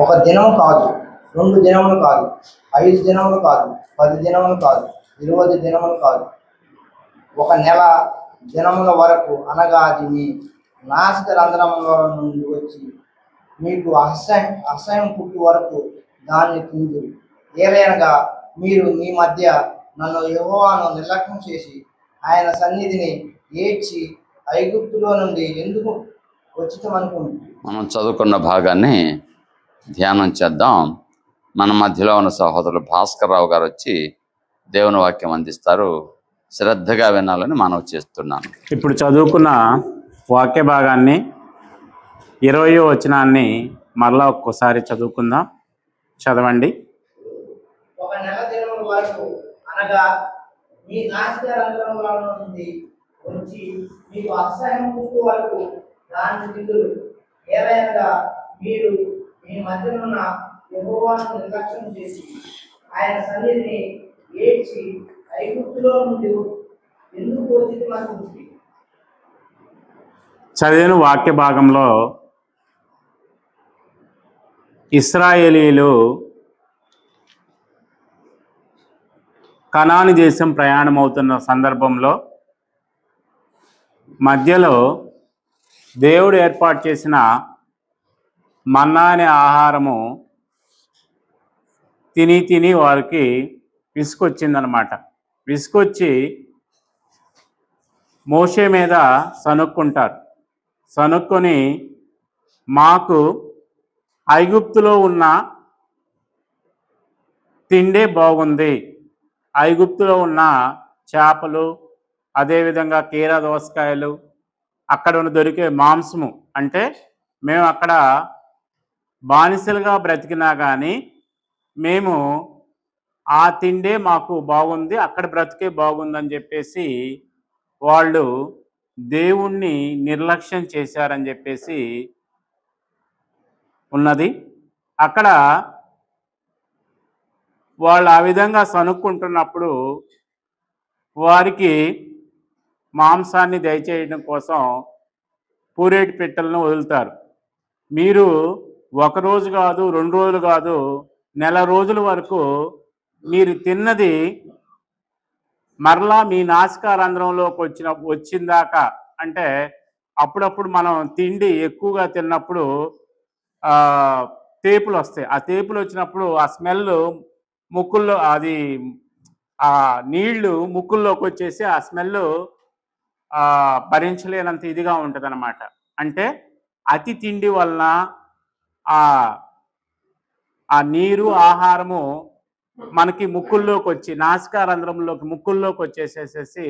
ఒక దినము కాదు, 2 దినములు కాదు, 5 దినములు కాదు, 10 దినములు కాదు, 20 దినములు కాదు, 1 నెల దినముల వరకు, అనగా అది మీ నాసిక రంధ్రముల నుండి వచ్చి మీకు అసహ్యం పుట్టు వరకు దాన్ని తిందురు. ఏలయనగా మీరు మీ మధ్య నన్ను యెహోవాను నిర్లక్ష్యం చేసి ఆయన సన్నిధిని ఏడ్చి ఐగుప్తులో నుండి ఎందుకు వచ్చితమనుకుంటున్నారు. మనం చదువుకున్న భాగాన్ని ధ్యానం చేద్దాం. మన మధ్యలో ఉన్న సహోదరులు భాస్కర్ రావు గారు వచ్చి దేవుని వాక్యం అందిస్తారు. శ్రద్ధగా వినాలని మనవి చేస్తున్నాను. ఇప్పుడు చదువుకున్న వాక్య భాగాన్ని 20వ వచనాన్ని మరలా ఒక్కసారి చదువుకుందాం. చదవండి. 1 నెల దినముల వరకు, అనగా మీ నాసిక రంధ్రముల నుండి వచ్చి మీకు అసహ్యం పుట్టు వరకు దాన్ని తిందురు. ఏలయనగా మీరు మీ మధ్యనున్న యెహోవాను నిర్లక్ష్యం చేసి ఆయన సన్నిధిని ఏడ్చి ఐగుప్తులో నుండి ఎందుకు వచ్చితమనుకుంటున్నారు. చదివిన వాక్య భాగంలో ఇశ్రాయేలీలు కనాను దేశం ప్రయాణం అవుతున్న సందర్భంలో మధ్యలో దేవుడు ఏర్పాటు చేసిన మన్నా అనే ఆహారము తిని తిని వారికి విసుకొచ్చిందనమాట. విసుకొచ్చి మోషే మీద సనుక్కుంటారు. సనుక్కొని మాకు ఐగుప్తులో ఉన్న తిండే బాగుంది, ఐగుప్తులో ఉన్న చేపలు, అదేవిధంగా కీరా దోసకాయలు, అక్కడ ఉన్న దొరికే మాంసము, అంటే మేము అక్కడ బానిసలుగా బ్రతికినా కానీ మేము ఆ తిండే మాకు బాగుంది, అక్కడ బ్రతికే బాగుందని చెప్పేసి వాళ్ళు దేవుణ్ణి నిర్లక్ష్యం చేశారని చెప్పేసి ఉన్నది. అక్కడ వాళ్ళు ఆ విధంగా సనుక్కుంటున్నప్పుడు వారికి మాంసాన్ని దయచేయడం కోసం పూరేటి పెట్టెలను వదులుతారు. మీరు 1 రోజు కాదు, 2 రోజులు కాదు, నెల రోజుల వరకు మీరు తిన్నది మరలా మీ నాసికారంధ్రంలోకి వచ్చిందాకా, అంటే అప్పుడప్పుడు మనం తిండి ఎక్కువగా తిన్నప్పుడు తేపులు వస్తాయి. ఆ తేపులు వచ్చినప్పుడు ఆ స్మెల్ ముక్కుల్లో, అది ఆ నీళ్లు ముక్కుల్లోకి వచ్చేసి ఆ స్మెల్ భరించలేనంత ఇదిగా ఉంటుంది అనమాట. అంటే అతి తిండి వలన ఆ నీరు ఆహారము మనకి ముక్కుల్లోకి వచ్చి నాసికారంధ్రంలోకి ముక్కుల్లోకి వచ్చేసేసేసి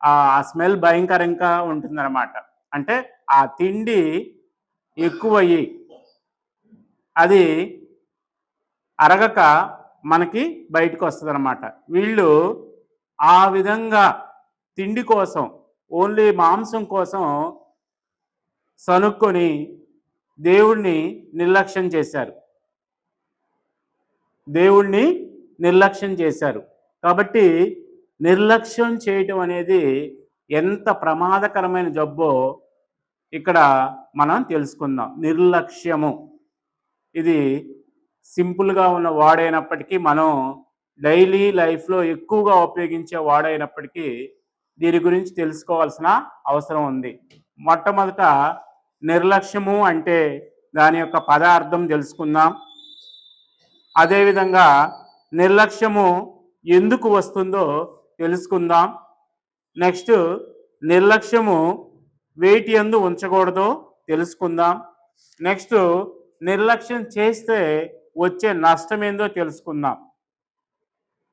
ఆ స్మెల్ భయంకరంగా ఉంటుందన్నమాట. అంటే ఆ తిండి ఎక్కువయ్యి అది అరగక మనకి బయటకు వస్తుంది అనమాట. వీళ్ళు ఆ విధంగా తిండి కోసం, ఓన్లీ మాంసం కోసం సనుక్కొని దేవుణ్ణి నిర్లక్ష్యం చేశారు. దేవుణ్ణి నిర్లక్ష్యం చేశారు. కాబట్టి నిర్లక్ష్యం చేయటం అనేది ఎంత ప్రమాదకరమైన జబ్బో ఇక్కడ మనం తెలుసుకుందాం. నిర్లక్ష్యము ఇది సింపుల్గా ఉన్న వాడైనప్పటికీ, మనం డైలీ లైఫ్లో ఎక్కువగా ఉపయోగించే వాడైనప్పటికీ దీని గురించి తెలుసుకోవాల్సిన అవసరం ఉంది. మొట్టమొదట నిర్లక్ష్యము అంటే దాని యొక్క పదార్థం తెలుసుకుందాం. అదేవిధంగా నిర్లక్ష్యము ఎందుకు వస్తుందో తెలుసుకుందాం. నెక్స్ట్ నిర్లక్ష్యము వేటి యందు ఉంచకూడదో తెలుసుకుందాం. నెక్స్ట్ నిర్లక్ష్యం చేస్తే వచ్చే నష్టం ఏందో తెలుసుకుందాం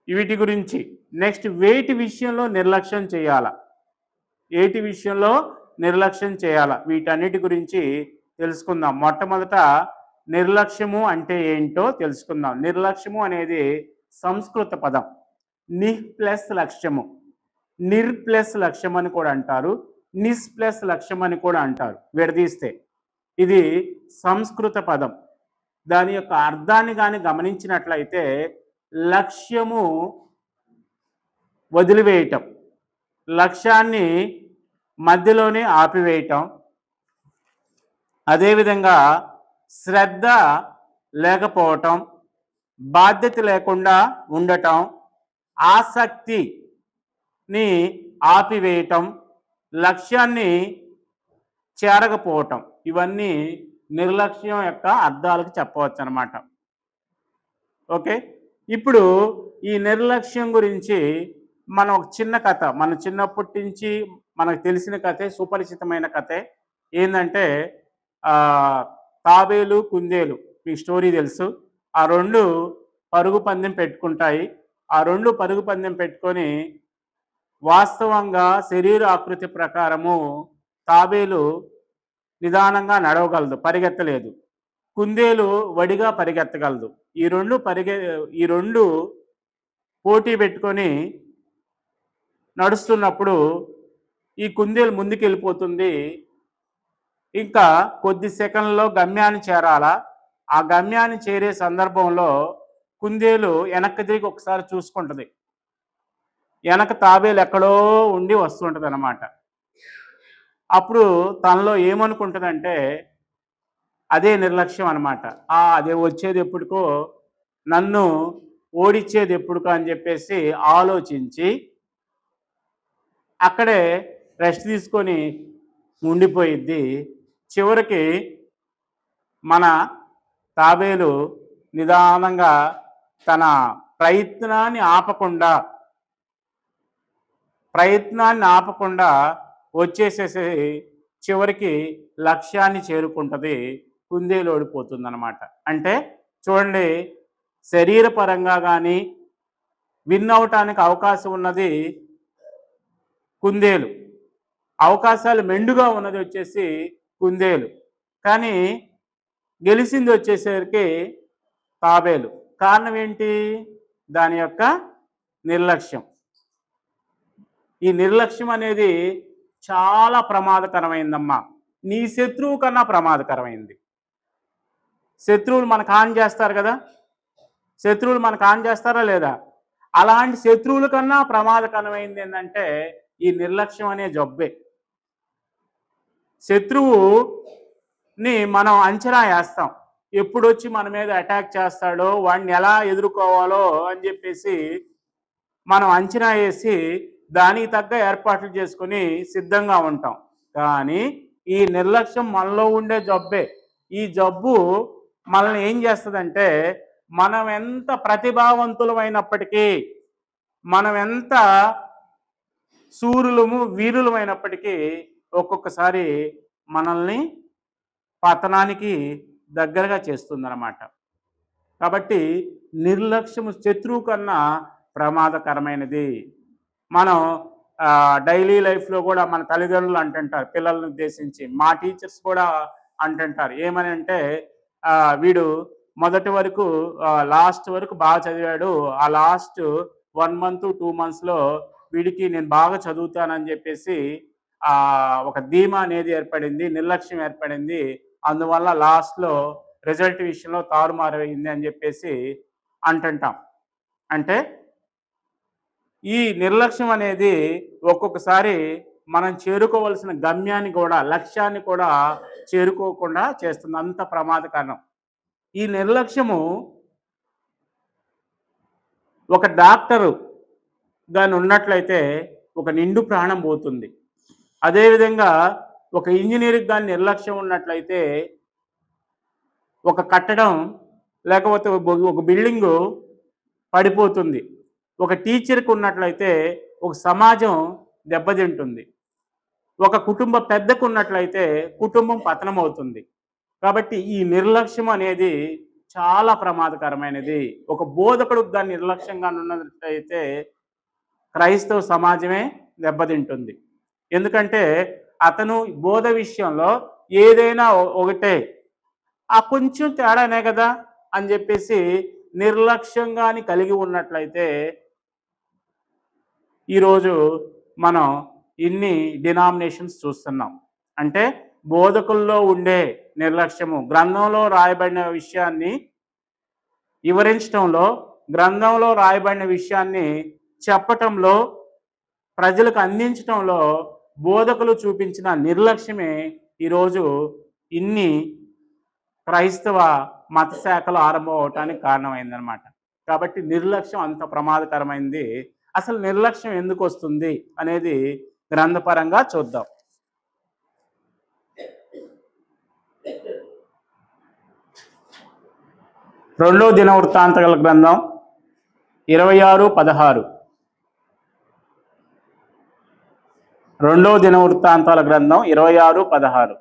వీటి గురించి. నెక్స్ట్ వేటి విషయంలో నిర్లక్ష్యం చేయాలా, ఏటి విషయంలో నిర్లక్ష్యం చేయాలా, వీటన్నిటి గురించి తెలుసుకుందాం. మొట్టమొదట నిర్లక్ష్యము అంటే ఏంటో తెలుసుకుందాం. నిర్లక్ష్యము అనేది సంస్కృత పదం. నిహ్ ప్లస్ లక్ష్యము, నిర్ ప్లస్ లక్ష్యం అని కూడా అంటారు, నిస్ ప్లస్ లక్ష్యం అని కూడా అంటారు విడదీస్తే. ఇది సంస్కృత పదం. దాని యొక్క అర్థాన్ని కానీ గమనించినట్లయితే లక్ష్యము వదిలివేయటం, లక్ష్యాన్ని మధ్యలోనే ఆపివేయటం, అదేవిధంగా శ్రద్ధ లేకపోవటం, బాధ్యత లేకుండా ఉండటం, ఆసక్తిని ఆపివేయటం, లక్ష్యాన్ని చేరకపోవటం, ఇవన్నీ నిర్లక్ష్యం యొక్క అర్థాలకు చెప్పవచ్చు అన్నమాట. ఓకే, ఇప్పుడు ఈ నిర్లక్ష్యం గురించి మనం ఒక చిన్న కథ, మన చిన్నప్పటి నుంచి మనకు తెలిసిన కథే, సుపరిచితమైన కథే. ఏంటంటే తాబేలు కుందేలు, మీకు స్టోరీ తెలుసు. ఆ రెండు పరుగు పందెం పెట్టుకుంటాయి. ఆ రెండు పరుగు పందెం పెట్టుకొని వాస్తవంగా శరీర ఆకృతి ప్రకారము తాబేలు నిదానంగా నడవగలదు, పరిగెత్తలేదు. కుందేలు వడిగా పరిగెత్తగలదు. ఈ రెండు పోటీ పెట్టుకొని నడుస్తున్నప్పుడు ఈ కుందేలు ముందుకెళ్ళిపోతుంది. ఇంకా కొద్ది సెకండ్లలో గమ్యాన్ని చేరాలా. ఆ గమ్యాన్ని చేరే సందర్భంలో కుందేలు వెనక్కి తిరిగి ఒకసారి చూసుకుంటుంది. వెనక తాబేలు ఎక్కడో ఉండి వస్తుంటుంది అన్నమాట. అప్పుడు తనలో ఏమనుకుంటుందంటే అదే నిర్లక్ష్యం అనమాట. అదే వచ్చేది ఎప్పుడుకో, నన్ను ఓడిచ్చేది ఎప్పుడుకో అని చెప్పేసి ఆలోచించి అక్కడే రెస్ట్ తీసుకొని ఉండిపోయిద్ది. చివరికి మన తాబేలు నిదానంగా తన ప్రయత్నాన్ని ఆపకుండా వచ్చేసేసి చివరికి లక్ష్యాన్ని చేరుకుంటుంది. కుందేలు ఓడిపోతుంది అన్నమాట. అంటే చూడండి, శరీరపరంగా కానీ విన్ అవటానికి అవకాశం ఉన్నది కుందేలు, అవకాశాలు మెండుగా ఉన్నది వచ్చేసి కుందేలు, కానీ గెలిచింది వచ్చేసరికి తాబేలు. కారణం ఏంటి? దాని యొక్క నిర్లక్ష్యం. ఈ నిర్లక్ష్యం అనేది చాలా ప్రమాదకరమైందమ్మా. నీ శత్రువు కన్నా ప్రమాదకరమైంది. శత్రువులు మనకు హాని చేస్తారు కదా, శత్రువులు మనకు హాని చేస్తారా లేదా? అలాంటి శత్రువుల కన్నా ప్రమాదకరమైంది ఏంటంటే ఈ నిర్లక్ష్యం అనే జబ్బే. శత్రువుని మనం అంచనా వేస్తాం, ఎప్పుడొచ్చి మన మీద అటాక్ చేస్తాడో, వాడిని ఎలా ఎదుర్కోవాలో అని చెప్పేసి మనం అంచనా వేసి దానికి తగ్గ ఏర్పాట్లు చేసుకుని సిద్ధంగా ఉంటాం. కానీ ఈ నిర్లక్ష్యం మనలో ఉండే జబ్బే. ఈ జబ్బు మనల్ని ఏం చేస్తుందంటే, మనం ఎంత ప్రతిభావంతులమైనప్పటికీ, మనం ఎంత శూరులము వీరులమైనప్పటికీ ఒక్కొక్కసారి మనల్ని పతనానికి దగ్గరగా చేస్తుందన్నమాట. కాబట్టి నిర్లక్ష్యము శత్రువు కన్నా ప్రమాదకరమైనది. మనం డైలీ లైఫ్లో కూడా మన తల్లిదండ్రులు అంటుంటారు, పిల్లలను ఉద్దేశించి, మా టీచర్స్ కూడా అంటుంటారు. ఏమని అంటే, వీడు మొదటి వరకు లాస్ట్ వరకు బాగా చదివాడు, ఆ లాస్ట్ 1 month 2 monthsలో వీడికి నేను బాగా చదువుతానని చెప్పేసి ఒక ధీమా అనేది ఏర్పడింది, నిర్లక్ష్యం ఏర్పడింది. అందువల్ల లాస్ట్లో రిజల్ట్ విషయంలో తారుమారైంది అని చెప్పేసి అంటుంటాం. అంటే ఈ నిర్లక్ష్యం అనేది ఒక్కొక్కసారి మనం చేరుకోవలసిన గమ్యాన్ని కూడా, లక్ష్యాన్ని కూడా చేరుకోకుండా చేస్తుంది. అంత ప్రమాదకరం ఈ నిర్లక్ష్యము. ఒక డాక్టరు గాని ఉన్నట్లయితే ఒక నిండు ప్రాణం పోతుంది. అదేవిధంగా ఒక ఇంజనీర్కి కానీ నిర్లక్ష్యం ఉన్నట్లయితే ఒక కట్టడం లేకపోతే ఒక బిల్డింగు పడిపోతుంది. ఒక టీచర్కి ఉన్నట్లయితే ఒక సమాజం దెబ్బతింటుంది. ఒక కుటుంబ పెద్దకు ఉన్నట్లయితే కుటుంబం పతనం అవుతుంది. కాబట్టి ఈ నిర్లక్ష్యం అనేది చాలా ప్రమాదకరమైనది. ఒక బోధకుడు దాన్ని నిర్లక్ష్యంగా ఉన్నట్లయితే క్రైస్తవ సమాజమే దెబ్బతింటుంది. ఎందుకంటే అతను బోధ విషయంలో ఏదైనా ఒకటే, కొంచెం తేడానే కదా అని చెప్పేసి నిర్లక్ష్యంగాని కలిగి ఉన్నట్లయితే ఈరోజు మనం ఇన్ని డినామినేషన్స్ చూస్తున్నాం. అంటే బోధకుల్లో ఉండే నిర్లక్ష్యము, గ్రంథంలో రాయబడిన విషయాన్ని వివరించడంలో, గ్రంథంలో రాయబడిన విషయాన్ని చెప్పటంలో, ప్రజలకు అందించడంలో బోధకులు చూపించిన నిర్లక్ష్యమే ఈరోజు ఇన్ని క్రైస్తవ మత శాఖలు ఆరంభం అవటానికి కారణమైందనమాట. కాబట్టి నిర్లక్ష్యం అంత ప్రమాదకరమైంది. అసలు నిర్లక్ష్యం ఎందుకు వస్తుంది అనేది గ్రంథపరంగా చూద్దాం. రెండో దినవృత్తాంతముల గ్రంథం 26:16. రెండో దినవృత్తాంతాల గ్రంథం 26:16.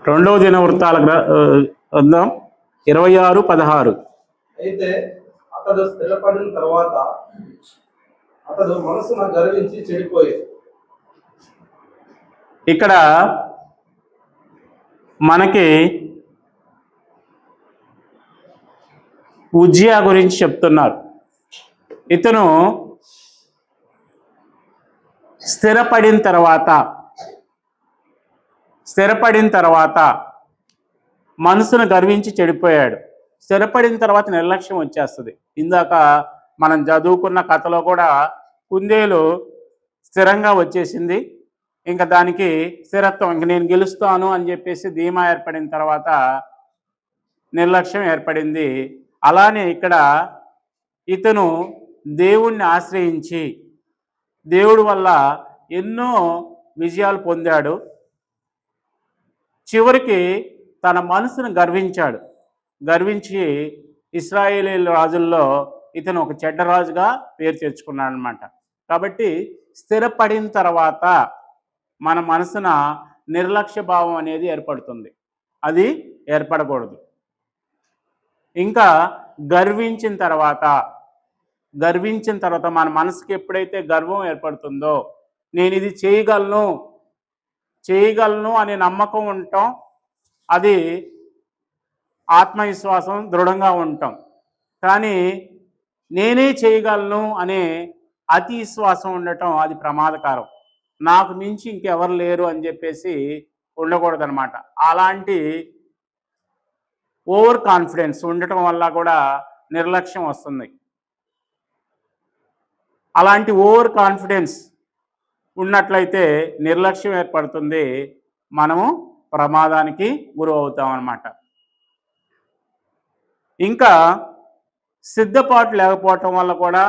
రెండో దినవృత్తాల గ్రంథం 26:16. అయితే అతడు స్థిరపడిన తర్వాత అతడు మనసును గర్వించి చెడిపోయాడు. ఇక్కడ మనకి ఉజ్జియా గురించి చెప్తున్నారు. ఇతను స్థిరపడిన తర్వాత మనసును గర్వించి చెడిపోయాడు. స్థిరపడిన తర్వాత నిర్లక్ష్యం వచ్చేస్తుంది. ఇందాక మనం చదువుకున్న కథలో కూడా కుందేలు స్థిరంగా వచ్చేసింది. ఇంకా దానికి స్థిరత్వం, ఇంక నేను గెలుస్తాను అని చెప్పేసి ధీమా ఏర్పడిన తర్వాత నిర్లక్ష్యం ఏర్పడింది. అలానే ఇక్కడ ఇతను దేవుణ్ణి ఆశ్రయించి దేవుడి వల్ల ఎన్నో విజయాలు పొందాడు. చివరికి తన మనసును గర్వించి ఇశ్రాయేలీయుల రాజుల్లో ఇతను ఒక చెడ్డ రాజుగా పేరు తెచ్చుకున్నాడు అనమాట. కాబట్టి స్థిరపడిన తర్వాత మన మనసున నిర్లక్ష్య భావం అనేది ఏర్పడుతుంది. అది ఏర్పడకూడదు. ఇంకా గర్వించిన తర్వాత మన మనసుకి ఎప్పుడైతే గర్వం ఏర్పడుతుందో, నేను ఇది చేయగలను అనే నమ్మకం ఉంటాం, అది ఆత్మవిశ్వాసం దృఢంగా ఉంటాం. కానీ నేనే చేయగలను అనే అతి విశ్వాసం ఉండటం అది ప్రమాదకరం. నాకు మించి ఇంకెవరు లేరు అని చెప్పేసి ఉండకూడదనమాట. అలాంటి ఓవర్ కాన్ఫిడెన్స్ ఉండటం వల్ల కూడా నిర్లక్ష్యం వస్తుంది. అలాంటి ఓవర్ కాన్ఫిడెన్స్ ఉన్నట్లయితే నిర్లక్ష్యం ఏర్పడుతుంది. మనము ప్రమాదానికి గురి అవుతాం అన్నమాట. ఇంకా సిద్ధపాటు లేకపోవటం వల్ల కూడా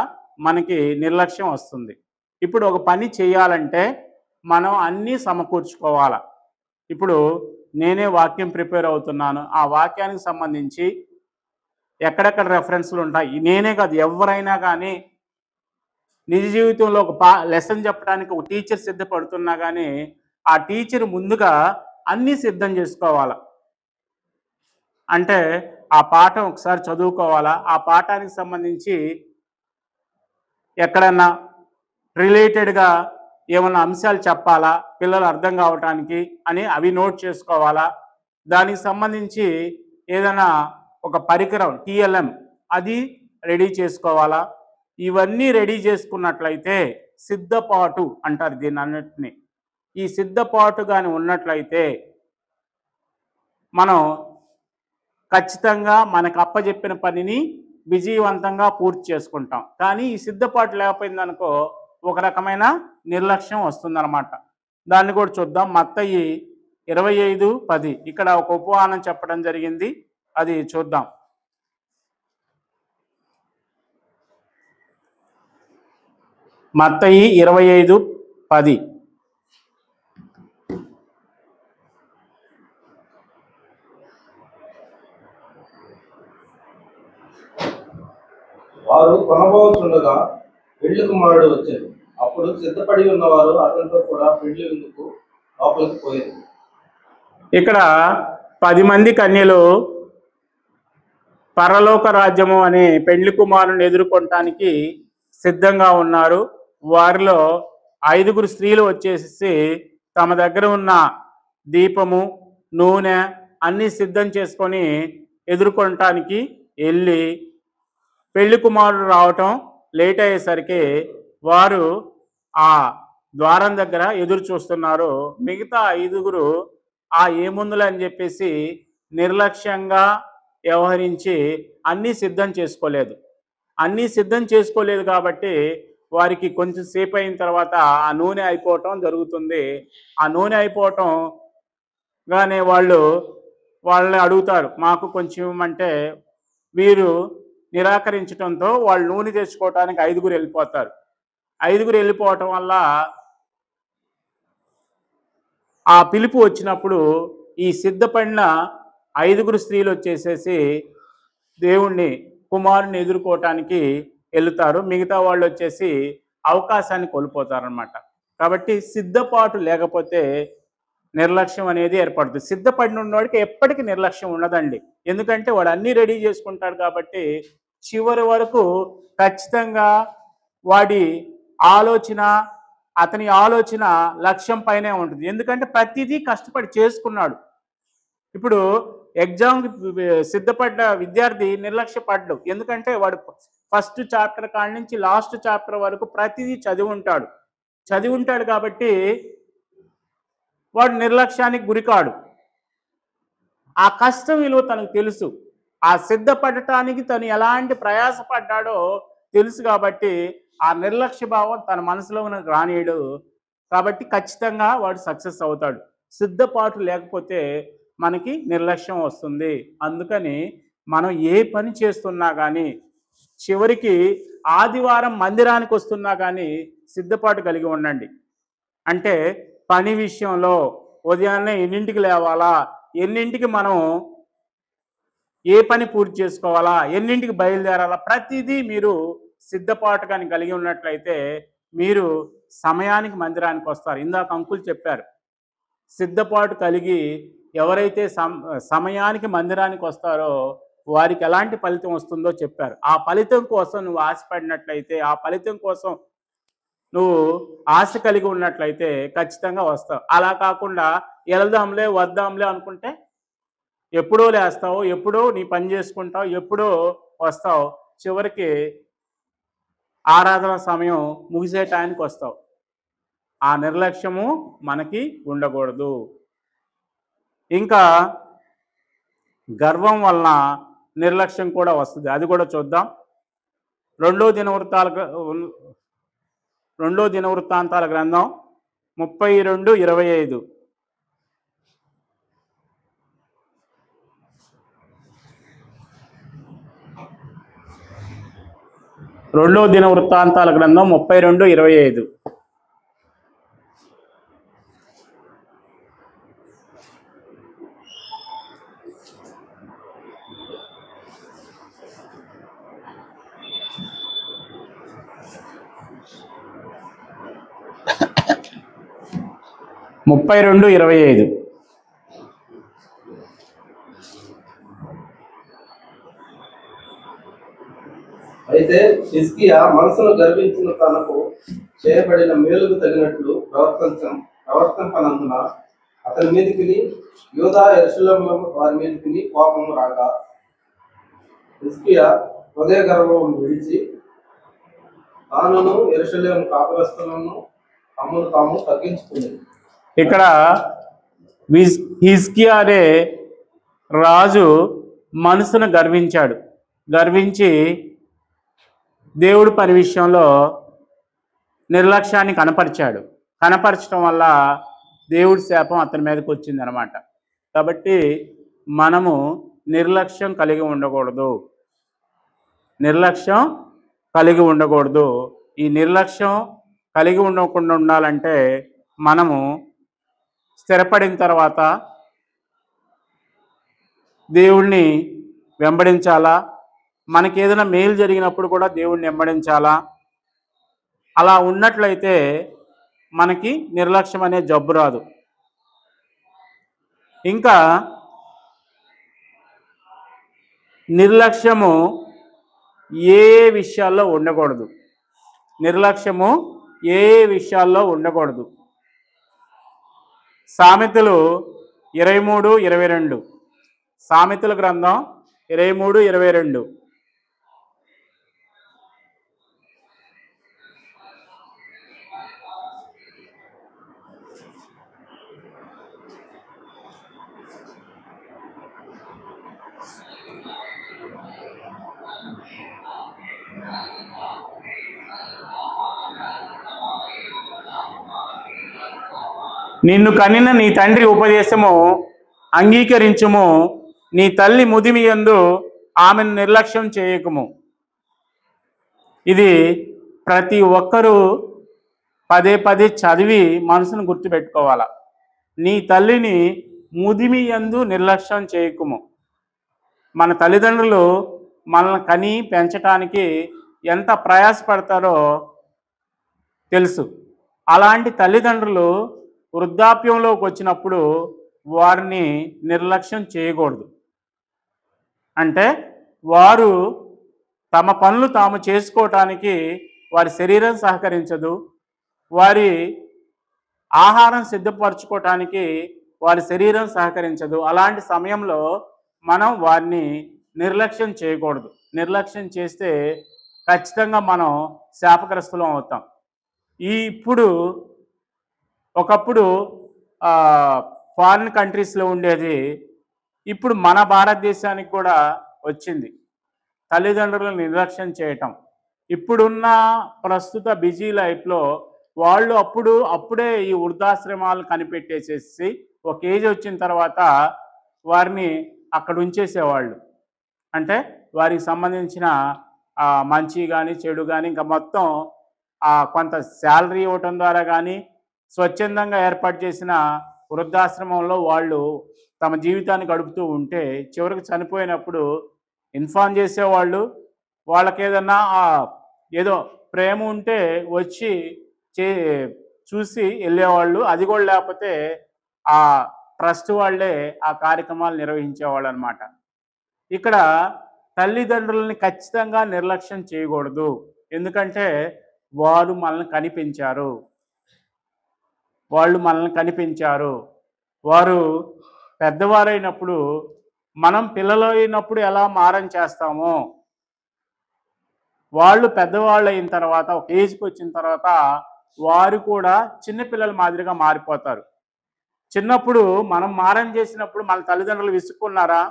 మనకి నిర్లక్ష్యం వస్తుంది. ఇప్పుడు ఒక పని చేయాలంటే మనం అన్నీ సమకూర్చుకోవాలి. ఇప్పుడు నేనే వాక్యం ప్రిపేర్ అవుతున్నాను, ఆ వాక్యానికి సంబంధించి ఎక్కడెక్కడ రెఫరెన్స్లు ఉంటాయి. నేనే కాదు, ఎవరైనా కానీ నిజ జీవితంలో ఒక లెసన్ చెప్పడానికి ఒక టీచర్ సిద్ధపడుతున్నా కానీ ఆ టీచర్ ముందుగా అన్నీ సిద్ధం చేసుకోవాలా. అంటే ఆ పాఠం ఒకసారి చదువుకోవాలా, ఆ పాఠానికి సంబంధించి ఎక్కడన్నా రిలేటెడ్గా ఏమన్నా అంశాలు చెప్పాలా పిల్లలు అర్థం కావటానికి అని అవి నోట్ చేసుకోవాలా. దానికి సంబంధించి ఏదైనా ఒక పరికరం TLM అది రెడీ చేసుకోవాలా. ఇవన్నీ రెడీ చేసుకున్నట్లయితే సిద్ధపాటు అంటారు దీన్ని అన్నిటిని. ఈ సిద్ధపాటు కానీ ఉన్నట్లయితే మనం ఖచ్చితంగా మనకు అప్పచెప్పిన పనిని విజయవంతంగా పూర్తి చేసుకుంటాం. కానీ ఈ సిద్ధపాటు లేకపోయిందనుకో ఒక రకమైన నిర్లక్ష్యం వస్తుందన్నమాట. దాన్ని కూడా చూద్దాం. మత్తయి 25:10 ఇక్కడ ఒక ఉపమానం చెప్పడం జరిగింది, అది చూద్దాం. మత్తయి 25:10. వారు కొనబోతుండగా పెళ్లి కుమారుడు వచ్చాడు. అప్పుడు సిద్ధపడి ఉన్నవారు అతనితో కూడా పెళ్లి విందుకు లోపలికి పోయారు. ఇక్కడ 10 మంది కన్యలు పరలోక రాజ్యము అనే పెళ్లి కుమారుని ఎదుర్కొనటానికి సిద్ధంగా ఉన్నారు. వారిలో 5 స్త్రీలు వచ్చేసి తమ దగ్గర ఉన్న దీపము, నూనె అన్నీ సిద్ధం చేసుకొని ఎదుర్కొనటానికి వెళ్ళి పెళ్లి కుమారుడు రావటం లేట్ అయ్యేసరికి వారు ఆ ద్వారం దగ్గర ఎదురు చూస్తున్నారు. మిగతా 5గురు ఏముందులే అని చెప్పేసి నిర్లక్ష్యంగా వ్యవహరించి అన్నీ సిద్ధం చేసుకోలేదు. అన్నీ సిద్ధం చేసుకోలేదు కాబట్టి వారికి కొంచెం సేపు అయిన తర్వాత ఆ నూనె అయిపోవటం జరుగుతుంది. ఆ నూనె అయిపోవటంగానే వాళ్ళని అడుగుతారు, మాకు కొంచెం ఇవ్వమంటే వీరు నిరాకరించడంతో వాళ్ళు నూనె తెచ్చుకోవటానికి 5గురు వెళ్ళిపోతారు. 5గురు వెళ్ళిపోవటం వల్ల ఆ పిలుపు వచ్చినప్పుడు ఈ సిద్ధపడిన 5గురు స్త్రీలు వచ్చేసేసి దేవుణ్ణి కుమారుని ఎదుర్కోవటానికి వెళుతారు. మిగతా వాళ్ళు వచ్చేసి అవకాశాన్ని కోల్పోతారనమాట. కాబట్టి సిద్ధపాటు లేకపోతే నిర్లక్ష్యం అనేది ఏర్పడుతుంది. సిద్ధపడిన ఉన్నవాడికి ఎప్పటికీ నిర్లక్ష్యం ఉండదండి. ఎందుకంటే వాడు అన్నీ రెడీ చేసుకుంటాడు కాబట్టి చివరి వరకు ఖచ్చితంగా వాడి ఆలోచన అతని ఆలోచన లక్ష్యం పైనే ఉంటుంది. ఎందుకంటే ప్రతిదీ కష్టపడి చేసుకున్నాడు. ఇప్పుడు ఎగ్జామ్కి సిద్ధపడ్డ విద్యార్థి నిర్లక్ష్యపడ్డు. ఎందుకంటే వాడు ఫస్ట్ చాప్టర్ కాడి నుంచి లాస్ట్ చాప్టర్ వరకు ప్రతిదీ చదివి ఉంటాడు కాబట్టి వాడు నిర్లక్ష్యానికి గురికాడు. ఆ కష్టం విలువ తనకు తెలుసు. ఆ సిద్ధపడటానికి తను ఎలాంటి ప్రయాసపడ్డాడో తెలుసు కాబట్టి ఆ నిర్లక్ష్య భావం తన మనసులో రానియడు. కాబట్టి ఖచ్చితంగా వాడు సక్సెస్ అవుతాడు. సిద్ధపాటు లేకపోతే మనకి నిర్లక్ష్యం వస్తుంది. అందుకని మనం ఏ పని చేస్తున్నా కానీ చివరికి ఆదివారం మందిరానికి వస్తున్నా కానీ సిద్ధపాటు కలిగి ఉండండి. అంటే పని విషయంలో ఉదయాన్నే ఎన్నింటికి లేవాలా, ఎన్నింటికి మనం ఏ పని పూర్తి చేసుకోవాలా, ఎన్నింటికి బయలుదేరాలా, ప్రతిదీ మీరు సిద్ధపాటు కానీ కలిగి ఉన్నట్లయితే మీరు సమయానికి మందిరానికి వస్తారు. ఇందాక అంకుల్ చెప్పారు, సిద్ధపాటు కలిగి ఎవరైతే సమయానికి మందిరానికి వస్తారో వారికి ఎలాంటి ఫలితం వస్తుందో చెప్పారు. ఆ ఫలితం కోసం నువ్వు ఆశపడినట్లయితే, ఆ ఫలితం కోసం నువ్వు ఆశ కలిగి ఉన్నట్లయితే ఖచ్చితంగా వస్తావు. అలా కాకుండా వెళ్దాంలే వద్దాంలే అనుకుంటే ఎప్పుడో లేస్తావు, ఎప్పుడో నీ పని చేసుకుంటావు, ఎప్పుడో వస్తావు, చివరికి ఆరాధన సమయం ముగిసే టైంకి వస్తావు. ఆ నిర్లక్ష్యము మనకి ఉండకూడదు. ఇంకా గర్వం వలన నిర్లక్ష్యం కూడా వస్తుంది. అది కూడా చూద్దాం. రెండో దినవృత్తాంతాల గ్రంథం 32:25. రెండో దినవృత్తాంతాల గ్రంథం 32:25. అయితే హిజ్కియా మనసును గర్వించిన తనకు చేయబడిన మేలుకు తగినట్లు ప్రవర్తింపనందున అతని మీదికి యూదా యెరూషలేముల వారి మీదికి కోపము రాగా హిజ్కియా హృదయ గర్వమును విడిచి తానును యెరూషలేము కాపురస్తులను తమను తాము తగ్గించుకుంది. ఇక్కడ హిజ్కియా అనే రాజు మనసును గర్వించి దేవుడి పని విషయంలో నిర్లక్ష్యాన్ని కనపరచడం వల్ల దేవుడి శాపం అతని మీదకి వచ్చింది అనమాట. కాబట్టి మనము నిర్లక్ష్యం కలిగి ఉండకూడదు. ఈ నిర్లక్ష్యం కలిగి ఉండకుండా ఉండాలంటే మనము స్థిరపడిన తర్వాత దేవుణ్ణి వెంబడించాలా. మనకి ఏదైనా మేలు జరిగినప్పుడు కూడా దేవుణ్ణి వెంబడించాలా. అలా ఉన్నట్లయితే మనకి నిర్లక్ష్యం అనే జబ్బు రాదు. ఇంకా నిర్లక్ష్యము ఏ విషయాల్లో ఉండకూడదు. సామెతలు 23:22. సామెతల గ్రంథం 23:22. నిన్ను కనిన నీ తండ్రి ఉపదేశము అంగీకరించుము, నీ తల్లి ముదిమి యందు ఆమెను నిర్లక్ష్యం చేయకుము. ఇది ప్రతి ఒక్కరూ పదే పదే చదివి మనసును గుర్తుపెట్టుకోవాలా. నీ తల్లిని ముదిమి యందు నిర్లక్ష్యం చేయకుము. మన తల్లిదండ్రులు మనల్ని కని పెంచటానికి ఎంత ప్రయాసపడతారో తెలుసు. అలాంటి తల్లిదండ్రులు వృద్ధాప్యంలోకి వచ్చినప్పుడు వారిని నిర్లక్ష్యం చేయకూడదు. అంటే వారు తమ పనులు తాము చేసుకోవటానికి వారి శరీరం సహకరించదు, వారి ఆహారం సిద్ధపరచుకోవటానికి వారి శరీరం సహకరించదు. అలాంటి సమయంలో మనం వారిని నిర్లక్ష్యం చేయకూడదు. నిర్లక్ష్యం చేస్తే ఖచ్చితంగా మనం శాపగ్రస్తులం అవుతాం. ఇప్పుడు ఒకప్పుడు ఫారిన్ కంట్రీస్లో ఉండేది, ఇప్పుడు మన భారతదేశానికి కూడా వచ్చింది తల్లిదండ్రులను నిర్లక్ష్యం చేయటం. ఇప్పుడున్న ప్రస్తుత బిజీ లైఫ్లో వాళ్ళు అప్పుడే ఈ వృద్ధాశ్రమాలు కనిపెట్టేసేసి ఒక ఏజ్ వచ్చిన తర్వాత వారిని అక్కడ ఉంచేసేవాళ్ళు. అంటే వారికి సంబంధించిన మంచి కానీ చెడు కానీ ఇంకా మొత్తం కొంత శాలరీ ఇవ్వటం ద్వారా కానీ స్వచ్ఛందంగా ఏర్పాటు చేసిన వృద్ధాశ్రమంలో వాళ్ళు తమ జీవితాన్ని గడుపుతూ ఉంటే చివరికి చనిపోయినప్పుడు ఇన్ఫార్మ్ చేసేవాళ్ళు. వాళ్ళకి ఏదన్నా ఏదో ప్రేమ ఉంటే వచ్చి చూసి వెళ్ళేవాళ్ళు. అది కూడా లేకపోతే ఆ ట్రస్ట్ వాళ్ళే ఆ కార్యక్రమాలు నిర్వహించేవాళ్ళు అనమాట. ఇక్కడ తల్లిదండ్రులని ఖచ్చితంగా నిర్లక్ష్యం చేయకూడదు. ఎందుకంటే వారు మనల్ని కనిపించారు, వారు పెద్దవారైనప్పుడు మనం పిల్లలు అయినప్పుడు ఎలా మారం చేస్తామో వాళ్ళు పెద్దవాళ్ళు అయిన తర్వాత ఒక ఏజ్కి వచ్చిన తర్వాత వారు కూడా చిన్నపిల్లల మాదిరిగా మారిపోతారు. చిన్నప్పుడు మనం మారం చేసినప్పుడు మన తల్లిదండ్రులు విసుక్కున్నారా?